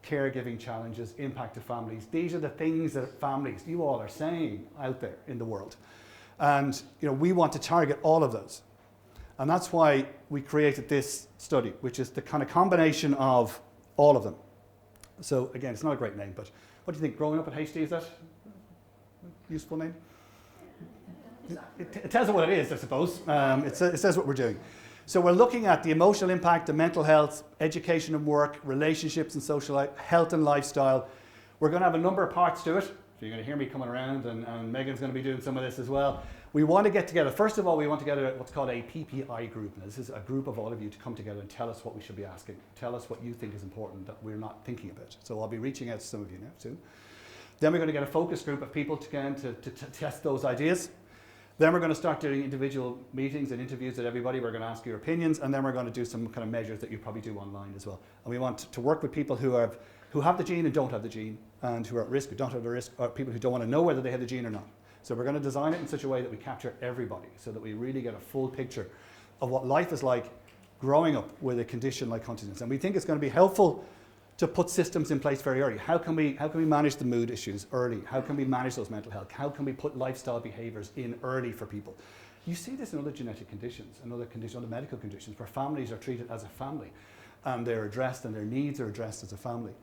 caregiving challenges, impact to families. These are the things that families, you all are saying out there in the world. And we want to target all of those. And that's why we created this study, which is the kind of combination of all of them. So again, it's not a great name, but what do you think? Growing Up at HD, is that a useful name? It tells us what it is, I suppose. It says what we're doing. So we're looking at the emotional impact, the mental health, education and work, relationships and social life, health and lifestyle. We're going to have a number of parts to it. So you're going to hear me coming around, and Megan's going to be doing some of this as well. We want to get together. First of all, we want to get what's called a PPI group. Now, this is a group of all of you to come together and tell us what we should be asking. Tell us what you think is important that we're not thinking about. So I'll be reaching out to some of you now soon. Then we're going to get a focus group of people to test those ideas. Then we're going to start doing individual meetings and interviews with everybody. We're going to ask your opinions, and then we're going to do some kind of measures that you probably do online as well. And we want to work with people who have the gene and don't have the gene, and who are at risk, who don't have the risk, or people who don't want to know whether they have the gene or not. So we're going to design it in such a way that we capture everybody, so that we really get a full picture of what life is like growing up with a condition like Huntington's. And we think it's going to be helpful to put systems in place very early. How can we manage the mood issues early? How can we manage those mental health? How can we put lifestyle behaviors in early for people? You see this in other genetic conditions, other medical conditions, where families are treated as a family, and they're addressed, and their needs are addressed as a family.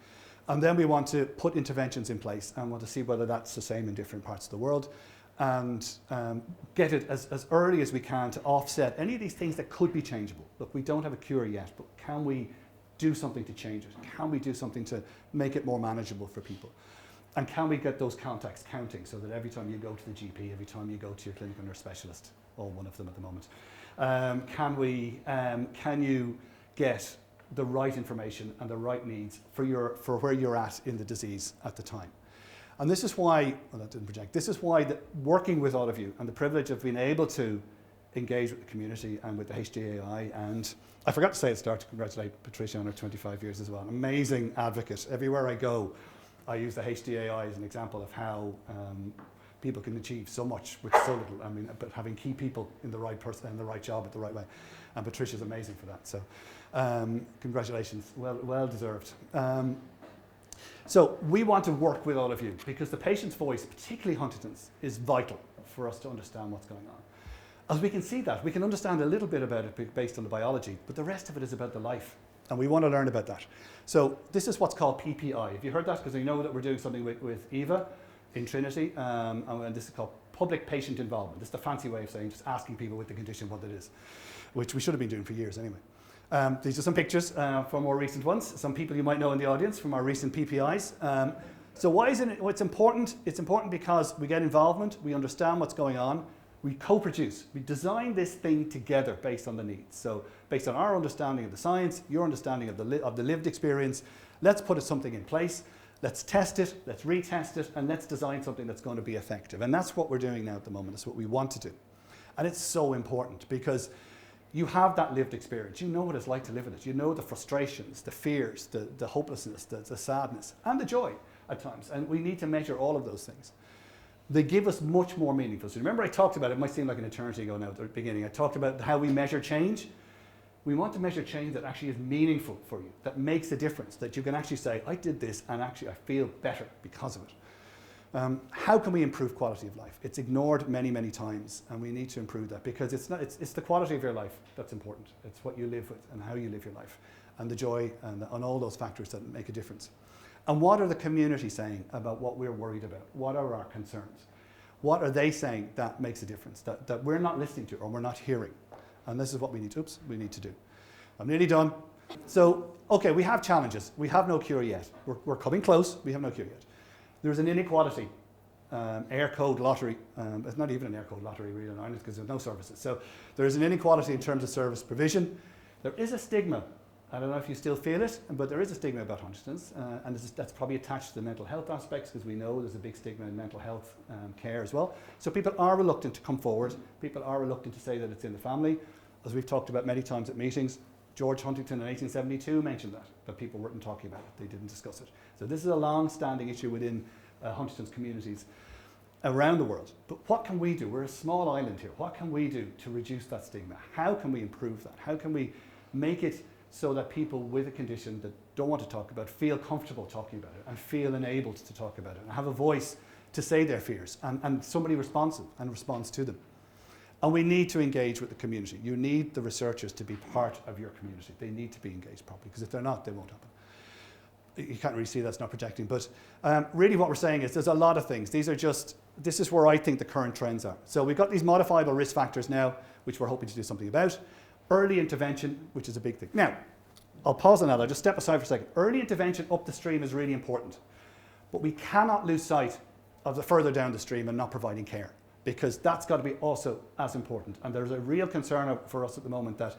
And then we want to put interventions in place and want to see whether that's the same in different parts of the world, and get it as early as we can to offset any of these things that could be changeable. Look, we don't have a cure yet, but can we do something to change it? Can we do something to make it more manageable for people? And can we get those contacts counting, so that every time you go to the GP, every time you go to your clinical nurse specialist, or one of them at the moment, can you get the right information and the right needs for where you're at in the disease at the time? And this is why, well, that didn't project, this is why working with all of you and the privilege of being able to engage with the community and with the HDAI, and I forgot to say at the start to congratulate Patricia on her 25 years as well. An amazing advocate. Everywhere I go, I use the HDAI as an example of how people can achieve so much with so little. I mean, but having key people in the right person and the right job at the right way. And Patricia's amazing for that. So congratulations, well deserved. So we want to work with all of you, because the patient's voice, particularly Huntington's, is vital for us to understand what's going on. As we can see that, we can understand a little bit about it based on the biology, but the rest of it is about the life, and we want to learn about that. So this is what's called PPI. Have you heard that? Because you know that we're doing something with Eva in Trinity, and this is called public patient involvement. This is the fancy way of saying just asking people with the condition what it is, which we should have been doing for years anyway. These are some pictures from more recent ones. Some people you might know in the audience from our recent PPIs. So why is it? Well, it's important. It's important because we get involvement, we understand what's going on, we co-produce, we design this thing together based on the needs. So based on our understanding of the science, your understanding of the lived experience, let's put something in place, let's test it, let's retest it, and let's design something that's going to be effective. And that's what we're doing now at the moment. That's what we want to do. And it's so important because you have that lived experience. You know what it's like to live in it. You know the frustrations, the fears, the hopelessness, the sadness, and the joy at times. And we need to measure all of those things. They give us much more meaningful. So remember I talked about, it might seem like an eternity ago now at the beginning, I talked about how we measure change. We want to measure change that actually is meaningful for you, that makes a difference, that you can actually say, I did this and actually I feel better because of it. How can we improve quality of life? It's ignored many, many times, and we need to improve that, because it's the quality of your life that's important. It's what you live with and how you live your life, and the joy and all those factors that make a difference. And what are the community saying about what we're worried about? What are our concerns? What are they saying that makes a difference, that we're not listening to or we're not hearing? And this is what we need to do. I'm nearly done. So, okay, we have challenges. We have no cure yet. We're coming close. We have no cure yet. There's an inequality, air code lottery. It's not even an air code lottery really in Ireland, because there's no services. So there's an inequality in terms of service provision. There is a stigma. I don't know if you still feel it, but there is a stigma about Huntington's, and that's probably attached to the mental health aspects, because we know there's a big stigma in mental health care as well. So people are reluctant to come forward. People are reluctant to say that it's in the family. As we've talked about many times at meetings, George Huntington in 1872 mentioned that, but people weren't talking about it. They didn't discuss it. So this is a long-standing issue within Huntington's communities around the world. But what can we do? We're a small island here. What can we do to reduce that stigma? How can we improve that? How can we make it so that people with a condition that don't want to talk about feel comfortable talking about it, and feel enabled to talk about it, and have a voice to say their fears, and somebody responsive and responds to them? And we need to engage with the community. You need the researchers to be part of your community. They need to be engaged properly, because if they're not, they won't happen. You can't really see that's not projecting, but really what we're saying is there's a lot of things. This is where I think the current trends are. So we've got these modifiable risk factors now, which we're hoping to do something about. Early intervention, which is a big thing. Now, I'll pause on that. I'll just step aside for a second. Early intervention up the stream is really important, but we cannot lose sight of the further down the stream and not providing care, because that's got to be also as important. And there's a real concern for us at the moment that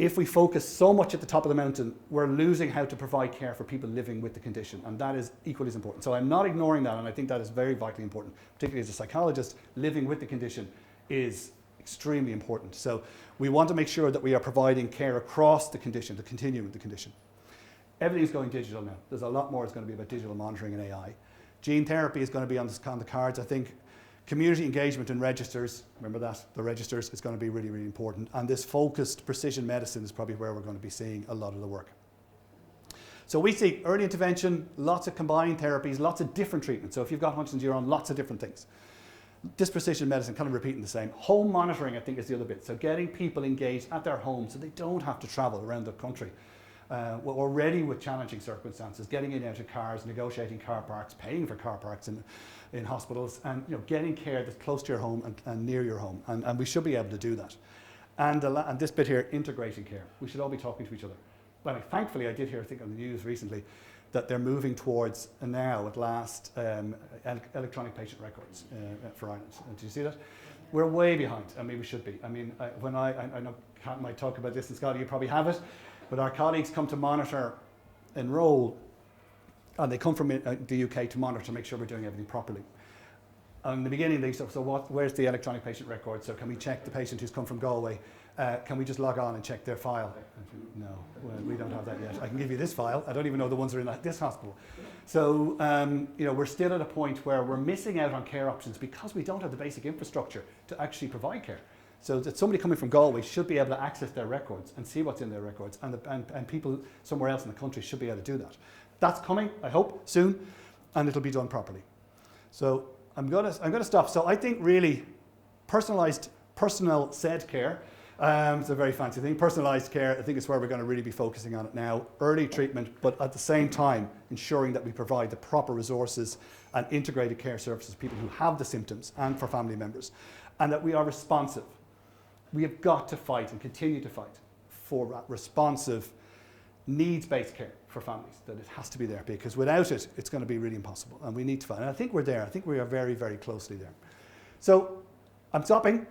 if we focus so much at the top of the mountain, we're losing how to provide care for people living with the condition, and that is equally as important. So I'm not ignoring that, and I think that is very vitally important, particularly as a psychologist. Living with the condition is extremely important. So we want to make sure that we are providing care across the condition, the continuum of the condition. Everything's going digital now. There's a lot more that's going to be about digital monitoring and AI. Gene therapy is going to be on the cards, I think. Community engagement and registers, remember that, the registers is going to be really, really important. And this focused precision medicine is probably where we're going to be seeing a lot of the work. So we see early intervention, lots of combined therapies, lots of different treatments. So if you've got Huntington's, you're on lots of different things. This precision medicine, kind of repeating the same. Home monitoring, I think, is the other bit. So getting people engaged at their home so they don't have to travel around the country. We're already with challenging circumstances, getting in and out of cars, negotiating car parks, paying for car parks in hospitals, and getting care that's close to your home and near your home. And we should be able to do that. And this bit here, integrating care. We should all be talking to each other. Well, thankfully, I did hear, I think on the news recently, that they're moving towards now, at last, electronic patient records for Ireland. Did you see that? We're way behind. I mean, we should be. I mean, when I know Kat might talk about this in Scotland, you probably have it, but our colleagues come to monitor, enroll, and they come from the UK to monitor to make sure we're doing everything properly. In the beginning, they said, where's the electronic patient record? So can we check the patient who's come from Galway? Can we just log on and check their file? No, well, we don't have that yet. I can give you this file. I don't even know the ones that are in this hospital. So, we're still at a point where we're missing out on care options because we don't have the basic infrastructure to actually provide care. So that somebody coming from Galway should be able to access their records and see what's in their records, and people somewhere else in the country should be able to do that. That's coming, I hope, soon, and it'll be done properly. So I'm gonna stop. So I think really personalised, personal said care, it's a very fancy thing. Personalised care, I think is where we're going to really be focusing on it now. Early treatment, but at the same time ensuring that we provide the proper resources and integrated care services for people who have the symptoms and for family members, and that we are responsive. We have got to fight and continue to fight for responsive, needs-based care for families, that it has to be there, because without it, it's going to be really impossible, and we need to fight. And I think we're there. I think we are very, very closely there. So I'm stopping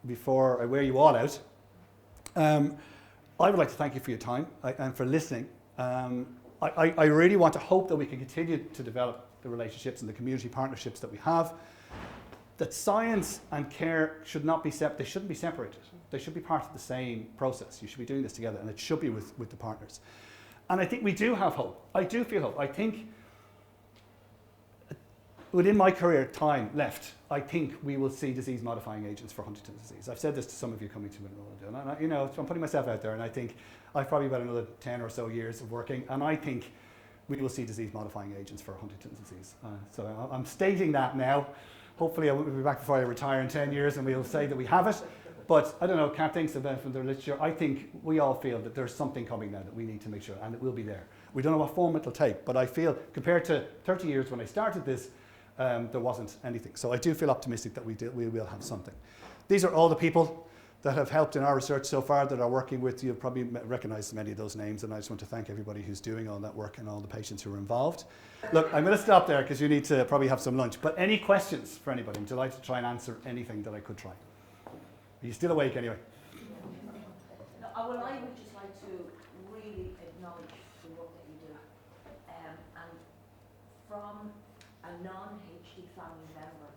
before I wear you all out. I would like to thank you for your time and for listening. I really want to hope that we can continue to develop the relationships and the community partnerships that we have. That science and care should not be they shouldn't be separated. They should be part of the same process. You should be doing this together, and it should be with the partners. And I think we do have hope. I do feel hope. I think within my career time left, I think we will see disease-modifying agents for Huntington's disease. I've said this to some of you coming to enroll, and I'm putting myself out there, and I think I've probably got another 10 or so years of working, and I think we will see disease-modifying agents for Huntington's disease. So I'm stating that now. Hopefully I will be back before I retire in 10 years and we'll say that we have it. But I don't know, Kat thinks about from the literature. I think we all feel that there's something coming now that we need to make sure, and it will be there. We don't know what form it'll take, but I feel compared to 30 years when I started this, there wasn't anything. So I do feel optimistic that we will have something. These are all the people that have helped in our research so far that are working with you. You'll probably recognize many of those names, and I just want to thank everybody who's doing all that work and all the patients who are involved. Look, I'm going to stop there because you need to probably have some lunch. But any questions for anybody? I'm delighted to try and answer anything that I could try. Are you still awake anyway? No, well, I would just like to really acknowledge the work that you do. And from a non-HD family member,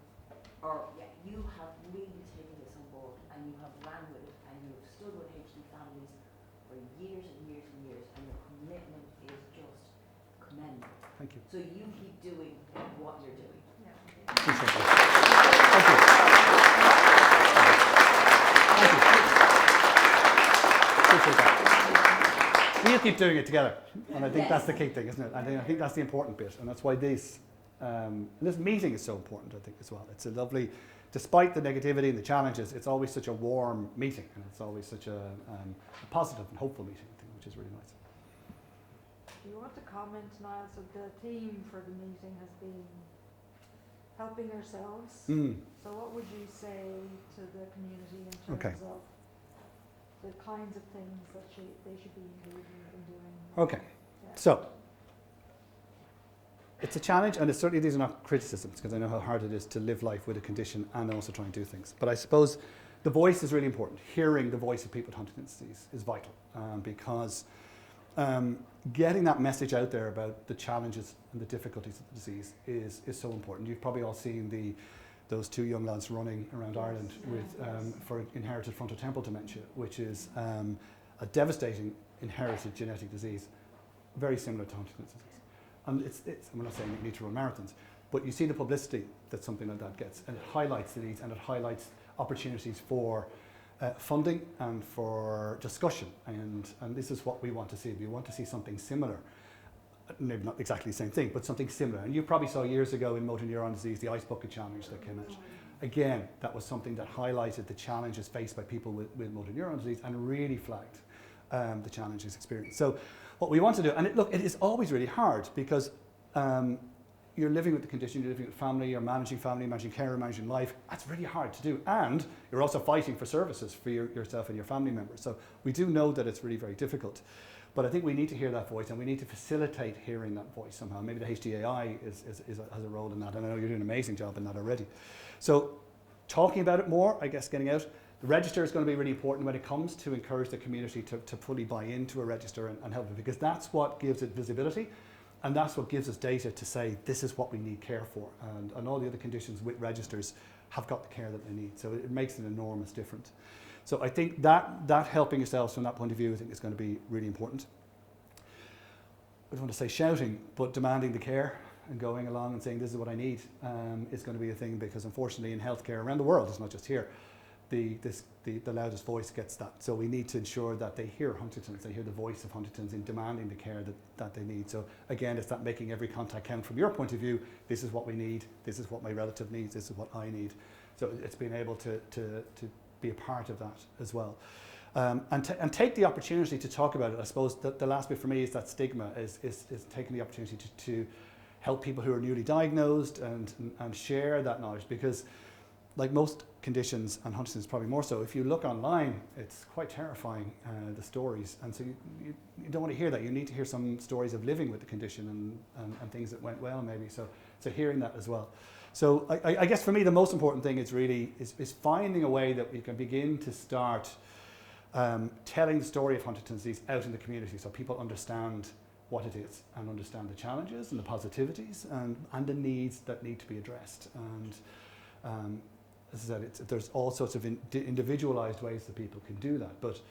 you have really taken this on board and you have ran with it and you have stood with HD families for years and years and years, and your commitment is just commendable. Thank you. So you keep doing what you're doing. Appreciate that. Thank you. Appreciate that. We'll keep doing it together, and I think that's the key thing, isn't it? I think that's the important bit, and that's why this meeting is so important, I think, as well. It's a lovely, despite the negativity and the challenges, it's always such a warm meeting, and it's always such a positive and hopeful meeting, I think, which is really nice. Do you want to comment, Niall? So the theme for the meeting has been helping ourselves. So what would you say to the community in terms of the kinds of things that they should be engaging in doing? Okay, so it's a challenge, and it's certainly these are not criticisms, because I know how hard it is to live life with a condition and also try and do things. But I suppose the voice is really important. Hearing the voice of people with Huntington's disease is vital because getting that message out there about the challenges and the difficulties of the disease is so important. You've probably all seen those two young lads running around Ireland for inherited frontotemporal dementia, which is a devastating inherited genetic disease, very similar to Huntington's disease. And I'm not saying you need to run marathons, but you see the publicity that something like that gets, and it highlights the needs and it highlights opportunities for funding and for discussion, and this is what we want to see. We want to see something similar, maybe not exactly the same thing, but something similar. And you probably saw years ago in motor neuron disease the Ice Bucket Challenge that came out. Again, that was something that highlighted the challenges faced by people with motor neuron disease and really flagged the challenges experienced. So what we want to do, and it is always really hard because you're living with the condition, you're living with family, managing care, managing life. That's really hard to do. And you're also fighting for services for yourself and your family members. So we do know that it's really very difficult. But I think we need to hear that voice and we need to facilitate hearing that voice somehow. Maybe the HDAI has a role in that. And I know you're doing an amazing job in that already. So talking about it more, I guess getting out. The register is going to be really important when it comes to encourage the community to fully buy into a register and help it, because that's what gives it visibility. And that's what gives us data to say, this is what we need care for. And all the other conditions with registers have got the care that they need. So it makes an enormous difference. So I think that helping yourselves from that point of view, I think is going to be really important. I don't want to say shouting, but demanding the care and going along and saying, this is what I need, is going to be a thing, because unfortunately in healthcare around the world, it's not just here, the loudest voice gets that. So we need to ensure that they hear Huntington's, they hear the voice of Huntington's in demanding the care that they need. So again, it's that making every contact count from your point of view. This is what we need, this is what my relative needs, this is what I need. So it's being able to be a part of that as well. And take the opportunity to talk about it. I suppose the last bit for me is that stigma, is taking the opportunity to help people who are newly diagnosed and share that knowledge, because like most conditions, and Huntington's probably more so, if you look online, it's quite terrifying, the stories. And so you don't want to hear that. You need to hear some stories of living with the condition and things that went well maybe. So hearing that as well. So I guess for me the most important thing is really is finding a way that we can begin to start telling the story of Huntington's disease out in the community, so people understand what it is and understand the challenges and the positivities and the needs that need to be addressed. And as I said, there's all sorts of individualized ways that people can do that, but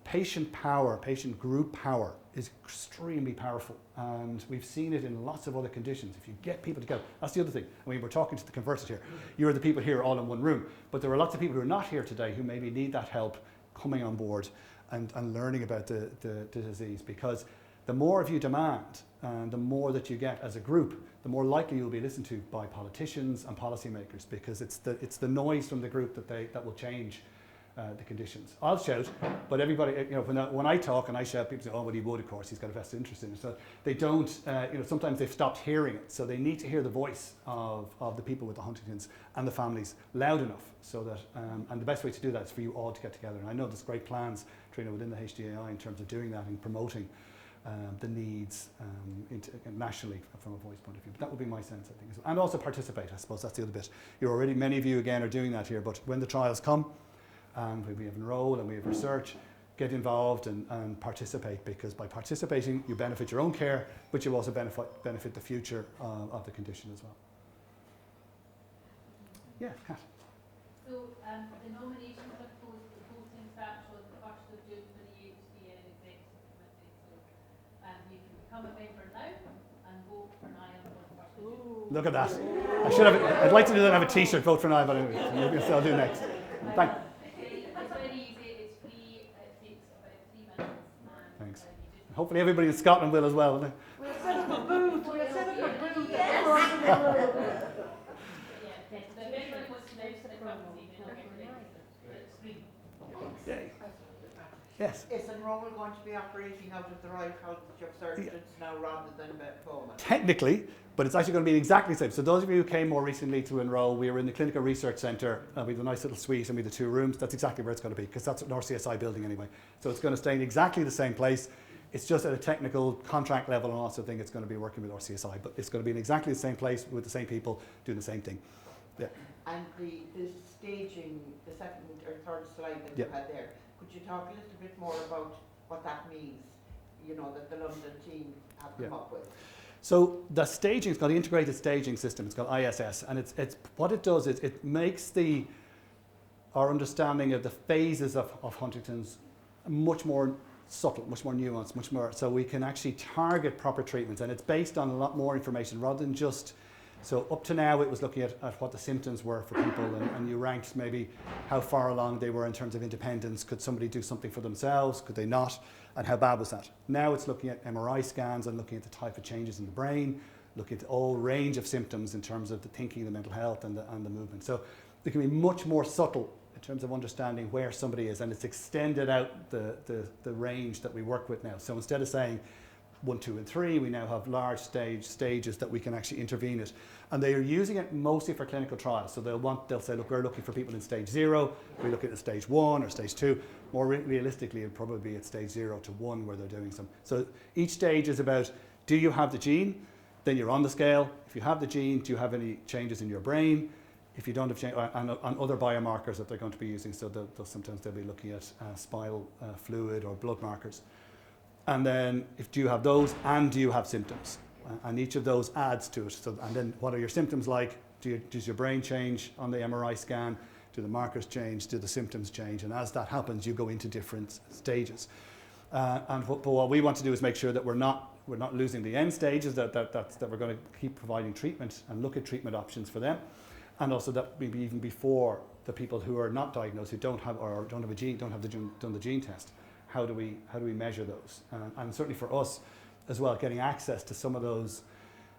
patient power, patient group power is extremely powerful, and we've seen it in lots of other conditions. If you get people together, that's the other thing. I mean, we're talking to the converted here. You're the people here all in one room, but there are lots of people who are not here today who maybe need that help coming on board and learning about the disease, because the more of you demand and the more that you get as a group, the more likely you'll be listened to by politicians and policymakers, because it's the noise from the group that will change the conditions. I'll shout, but everybody, when I talk and I shout, people say, oh, well, he would, of course, he's got a vested interest in it. So they don't, sometimes they've stopped hearing it. So they need to hear the voice of the people with the Huntington's and the families loud enough, so that, and the best way to do that is for you all to get together. And I know there's great plans, Trina, within the HDAI in terms of doing that and promoting the needs nationally from a voice point of view. But that would be my sense, I think. And also participate, I suppose that's the other bit. Many of you again are doing that here, but when the trials come, and we have enroll and we have research, get involved and participate, because by participating you benefit your own care, but you also benefit the future of the condition as well. Yeah, Kat. So the nominations, I suppose, the voting starts on the 1st of June for the HDA Executive Committee. So you can become a member now and vote for Niall on the 1st of June. Look at that. I'd like to do that and have a t-shirt, vote for Niall, but anyway, I'll do next. Thank you. It's very easy, it's free, it takes about 3 minutes. Thanks. Hopefully everybody in Scotland will as well, won't they? We'll set up a booth, we'll set up a booth. Yeah, if anybody wants to register the company, then they'll get registered. It's free. Yay. Yes. Is enroll going to be operating out of the Royal College of Surgeons now rather than Boma? Technically, but it's actually going to be exactly the same. So those of you who came more recently to enroll, we were in the Clinical Research Centre, we have a nice little suite and we have the 2 rooms. That's exactly where it's going to be, because that's an RCSI building anyway. So it's going to stay in exactly the same place. It's just at a technical contract level, and also think it's going to be working with RCSI, but it's going to be in exactly the same place with the same people doing the same thing. Yeah. And the staging, the second or third slide that you had there, could you talk a little bit more about what that means, that the London team have come up with? So the staging, it's called the integrated staging system, it's called ISS, and it's what it does is it makes our understanding of the phases of Huntington's much more subtle, much more nuanced, much more, so we can actually target proper treatments, and it's based on a lot more information rather than just, so up to now it was looking at what the symptoms were for people, and you ranked maybe how far along they were in terms of independence. Could somebody do something for themselves? Could they not? And how bad was that? Now it's looking at MRI scans and looking at the type of changes in the brain, looking at the whole range of symptoms in terms of the thinking, the mental health, and the movement. So it can be much more subtle in terms of understanding where somebody is, and it's extended out the range that we work with now. So instead of saying 1, 2, and 3, we now have large stages that we can actually intervene at. And they are using it mostly for clinical trials. So they'll say, look, we're looking for people in stage 0, we're looking at stage 1 or stage 2. More realistically, it'll probably be at stage 0 to 1 where they're doing some. So each stage is about, do you have the gene? Then you're on the scale. If you have the gene, do you have any changes in your brain? If you don't have change, and other biomarkers that they're going to be using, so sometimes they'll be looking at spinal fluid or blood markers. And then, do you have those, and do you have symptoms? And each of those adds to it. So, and then, what are your symptoms like? Does your brain change on the MRI scan? Do the markers change? Do the symptoms change? And as that happens, you go into different stages. But what we want to do is make sure that we're not losing the end stages. That we're going to keep providing treatment and look at treatment options for them, and also that maybe even before the people who are not diagnosed, who don't have a gene, done the gene test. How do we measure those? And certainly for us as well, getting access to some of those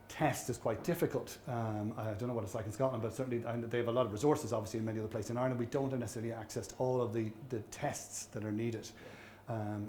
tests is quite difficult. I don't know what it's like in Scotland, but certainly they have a lot of resources, obviously, in many other places in Ireland. We don't necessarily access to all of the tests that are needed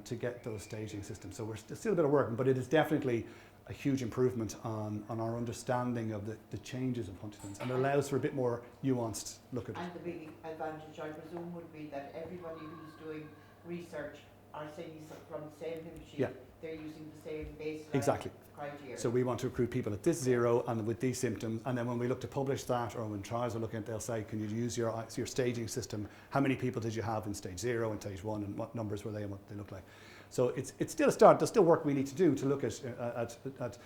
to get those staging systems. So we're still a bit of work, but it is definitely a huge improvement on our understanding of the changes of Huntington's, and it allows for a bit more nuanced look at it. And the big advantage, I presume, would be that everybody who's doing research are saying from the same hymn sheet, they're using the same baseline criteria. So we want to recruit people at this 0 and with these symptoms, and then when we look to publish that, or when trials are looking at, they'll say, can you use your staging system? How many people did you have in stage 0 and stage 1, and what numbers were they and what they look like? So it's still a start. There's still work we need to do to look at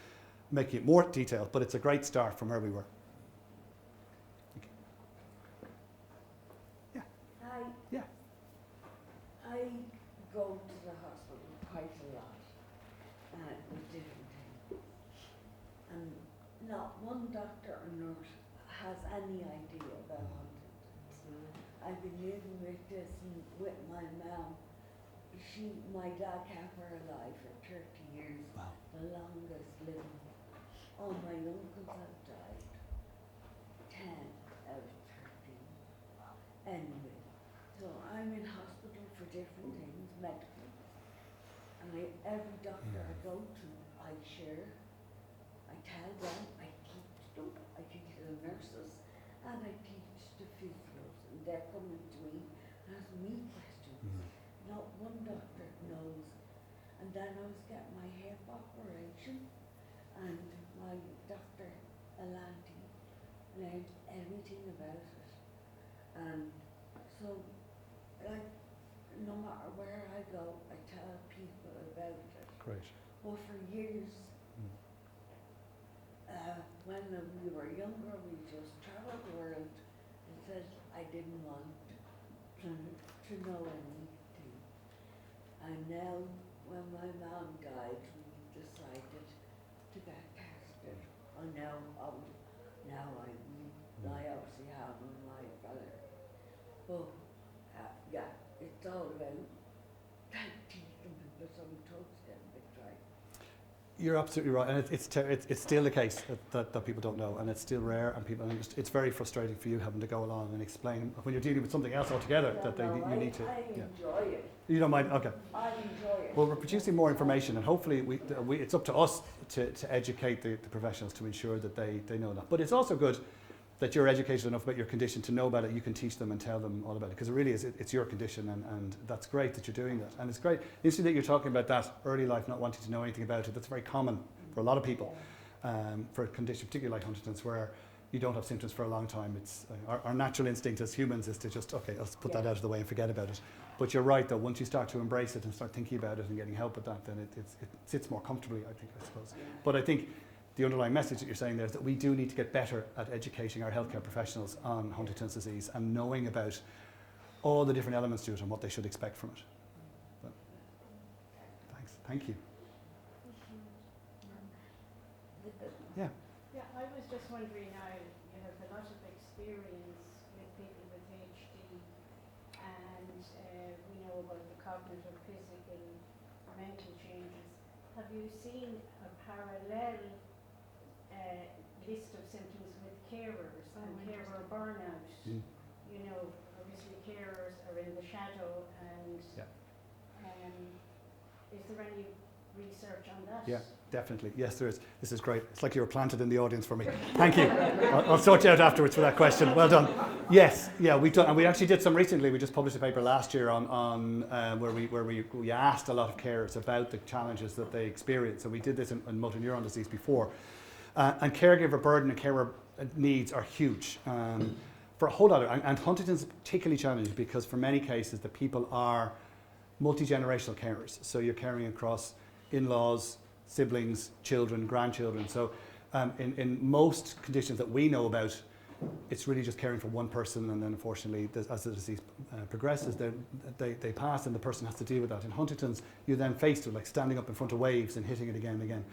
making it more detailed, but it's a great start from where we were. Yeah. Hi. Yeah. I go to the hospital quite a lot with different things. And not one doctor or nurse has any idea about Huntington's. I've been living with this with my mum. My dad kept her alive for 30 years, the longest living. All my uncles have died, 10 out of 13. Anyway, so I'm in hospital for different things, medical. And every doctor I go to, I share. I tell them, I teach them, I teach the nurses, and I teach the physios. And they're coming to me and asking me questions. Not one doctor knows. And then I was getting my hip operation, and my doctor, Alanti, learned everything about it. And so, like, no matter where I go, I tell people about it. Great. Well, for years, when we were younger, we just traveled the world and said I didn't want to know anything. And now, when my mom died, we decided to get tested. And now I obviously have my brother. But it's all about teaching people some toes getting a bit dry. You're absolutely right, and it's still the case that people don't know, and it's still rare, and it's very frustrating for you having to go along and explain when you're dealing with something else altogether you need to. I enjoy it. You don't mind? Okay. I enjoy it. Well, we're producing more information, and hopefully it's up to us to educate the professionals to ensure that they know that. But it's also good that you're educated enough about your condition to know about it. You can teach them and tell them all about it, because it really is, it's your condition, and that's great that you're doing that. And it's great. Interesting that you're talking about that early life, not wanting to know anything about it. That's very common for a lot of people, for a condition, particularly like Huntington's, where you don't have symptoms for a long time. It's our natural instinct as humans is to just, okay, let's put that out of the way and forget about it. But you're right, though, once you start to embrace it and start thinking about it and getting help with that, then it sits more comfortably, I suppose. But I think the underlying message that you're saying there is that we do need to get better at educating our healthcare professionals on Huntington's disease and knowing about all the different elements to it and what they should expect from it. But, thanks. Thank you. Yeah. Yeah, I was just wondering now, you have a lot of experience with people with HD, and we know about the cognitive, physical, mental changes. Have you seen a parallel list of symptoms with carers and carer burnout? Mm. You know, obviously carers are in the shadow, and is there any research on that? Yeah, definitely. Yes, there is. This is great. It's like you were planted in the audience for me. Thank you. I'll sort you out afterwards for that question. Well done. Yes, yeah, we've done, and we actually did some recently. We just published a paper last year on where we asked a lot of carers about the challenges that they experience. So we did this in motor neuron disease before, and caregiver burden and carer needs are huge. For a whole lot of, and Huntington's particularly challenging because for many cases the people are multi-generational carers. So you're carrying across in-laws, siblings, children, grandchildren. So in most conditions that we know about, it's really just caring for one person, and then unfortunately, as the disease progresses, they pass and the person has to deal with that. In Huntington's, you're then faced with like standing up in front of waves and hitting it again and again.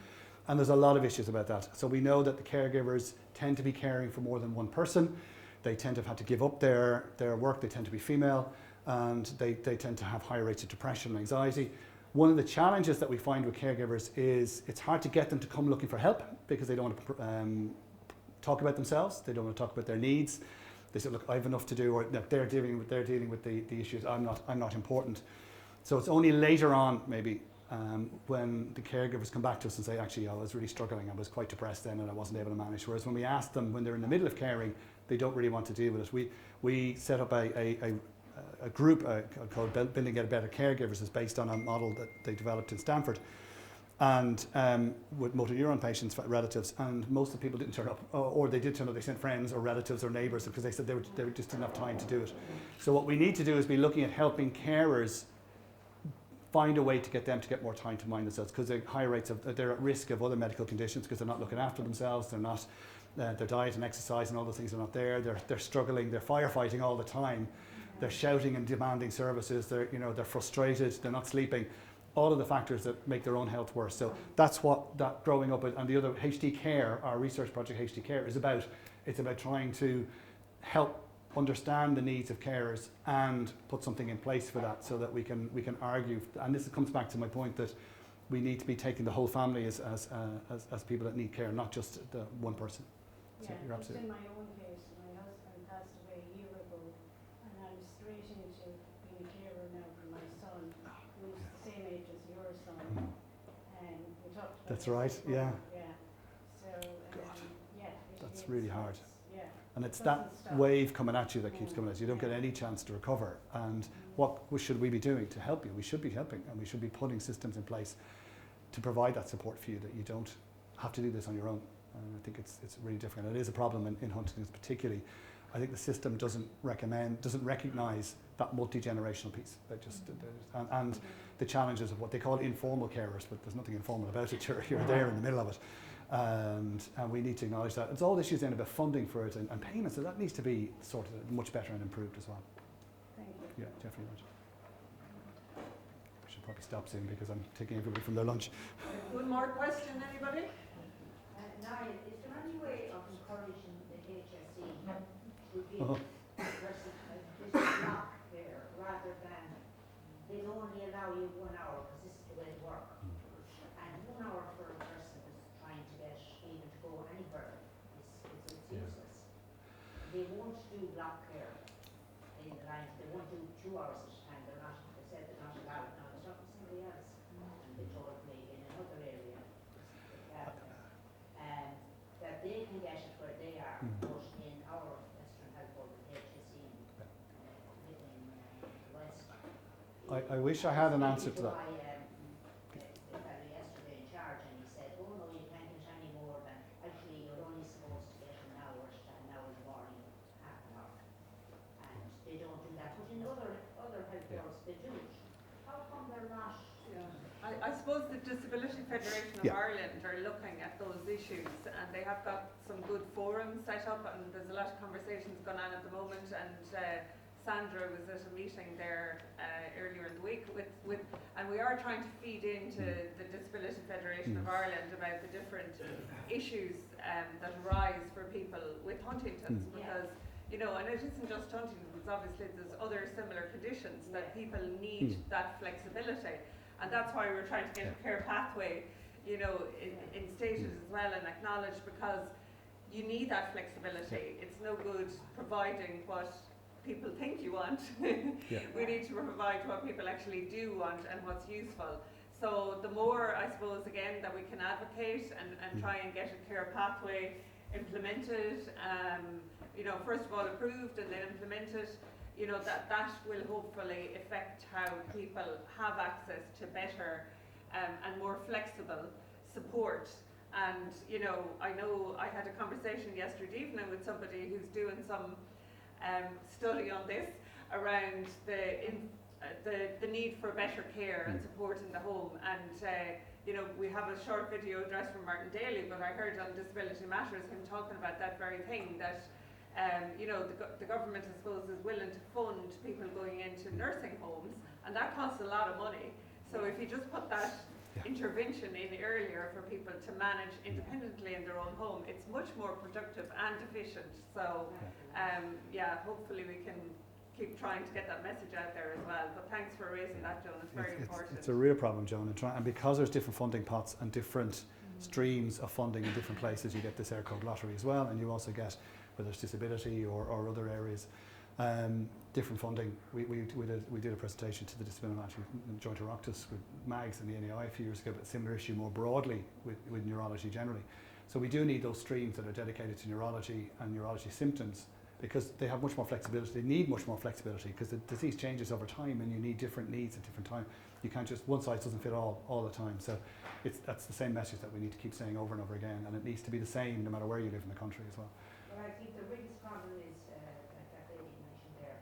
And there's a lot of issues about that. So we know that the caregivers tend to be caring for more than one person. They tend to have had to give up their work. They tend to be female, and they tend to have higher rates of depression and anxiety. One of the challenges that we find with caregivers is it's hard to get them to come looking for help because they don't want to talk about themselves. They don't want to talk about their needs. They say, look, I have enough to do, or no, they're dealing with the issues. I'm not important. So it's only later on, maybe, when the caregivers come back to us and say, actually, I was really struggling. I was quite depressed then and I wasn't able to manage. Whereas when we ask them when they're in the middle of caring, they don't really want to deal with it. We set up a group called Building Better Caregivers. Is based on a model that they developed in Stanford, and with motor neuron patients, relatives, and most of the people didn't turn up, or they did turn up. They sent friends or relatives or neighbours because they said they just didn't have time to do it. So what we need to do is be looking at helping carers find a way to get them to get more time to mind themselves, because they're high rates of they're at risk of other medical conditions because they're not looking after themselves. They're not their diet and exercise and all those things are not there. They're struggling. They're firefighting all the time. They're shouting and demanding services. They're frustrated. They're not sleeping. All of the factors that make their own health worse. So that's what that growing up, and the other HD Care, our research project HD Care, is about. It's about trying to help understand the needs of carers and put something in place for that, so that we can argue. And this comes back to my point that we need to be taking the whole family as people that need care, not just the one person. So Yeah, you're it's absolutely. in my own case. My husband passed away a year ago, and I'm straight into being a carer now for my son, who's the same age as your son. And we talked about That's this right, before. yeah. Yeah. So, yeah. That's it's- really hard. Yeah. And it's Doesn't that stop. wave coming at you that keeps coming at you. You don't get any chance to recover. And what should we be doing to help you? We should be helping, and we should be putting systems in place to provide that support for you, that you don't have to do this on your own. And I think it's really different. And it is a problem in Huntington's particularly. I think the system doesn't recognise that multi-generational piece. And the challenges of what they call informal carers, but there's nothing informal about it. You're there in the middle of it. And we need to acknowledge that. It's all issues then about funding for it and payments, so that needs to be sorted much better and improved as well. Thank you. Yeah, definitely right. I should probably stop soon because I'm taking everybody from their lunch. One more question, anybody? Niall, is there any way of encouraging the HSE to give Uh-huh. a person this block there, rather than they'd only allow you 1 hour, because this is the way it works. And 1 hour for a person is trying to get even to go anywhere. It's useless. They won't do block care in the line. They won't do 2 hours at a time. They said they're not allowed. Now, there's not somebody else, and they told me in another area, that they can get it where they are, but in our Western Health Board with HSE in the West. I wish I had an answer to that. The fellow yesterday in charge, and he said, oh no, you can't get any more than, actually you're only supposed to get an hour to they do it. How come they're not? I suppose the Disability Federation of Yeah. Ireland are looking at those issues, and they have got some good forums set up, and there's a lot of conversations going on at the moment, and Sandra was at a meeting there earlier in the week and we are trying to feed into the Disability Federation of Ireland about the different issues that arise for people with Huntington's, because you know, and it isn't just Huntington's, obviously there's other similar conditions that people need that flexibility. And that's why we're trying to get a care pathway, you know, instated as well and acknowledged, because you need that flexibility. It's no good providing what people think you want. We need to provide what people actually do want and what's useful. So the more, I suppose, again, that we can advocate and try and get a care pathway implemented, you know, first of all approved and then implemented, you know, that will hopefully affect how people have access to better and more flexible support. And, you know I had a conversation yesterday evening with somebody who's doing some study on this around the need for better care and support in the home. And, you know, we have a short video address from Martin Daly, but I heard on Disability Matters him talking about that very thing, that you know, the government, I suppose, is willing to fund people going into nursing homes, and that costs a lot of money. So if you just put that intervention in earlier for people to manage independently in their own home, it's much more productive and efficient. So hopefully we can keep trying to get that message out there as well. But thanks for raising that, Joan. It's very important. It's a real problem, Joan, and because there's different funding pots and different streams of funding in different places, you get this air code lottery as well, and you also get, whether it's disability or other areas, different funding. We did a presentation to the Disability Management Joint Oireachtas with MAGS and the NAI a few years ago, but a similar issue more broadly with neurology generally. So we do need those streams that are dedicated to neurology and neurology symptoms, because they have much more flexibility. They need much more flexibility because the disease changes over time, and you need different needs at different time. You can't just, one size doesn't fit all the time. So that's the same message that we need to keep saying over and over again, and it needs to be the same no matter where you live in the country as well. Well, I think the biggest problem is, like that lady mentioned there,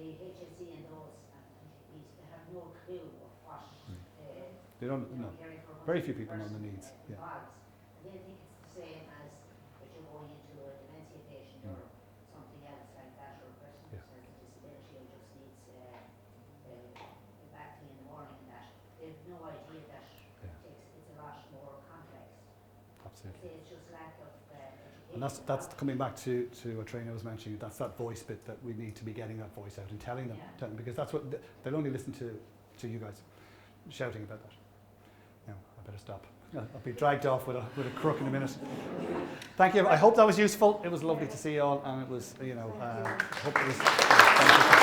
the HSE and those entities, they have no clue of what They don't know. Very few people know the needs. Involves. And they think it's the same as if you're going into a dementia patient or something else like that, or a person who has a disability or just needs a back in the morning and that. They have no idea that it's a lot more complex. Absolutely. It's just lack of education. And that's coming back to what Traina was mentioning. That's that voice bit that we need to be getting that voice out and telling them, because that's what they'll only listen to you guys shouting about that. No, I better stop. I'll be dragged off with a crook in a minute. Thank you. I hope that was useful. It was lovely to see you all, and it was, hope it was.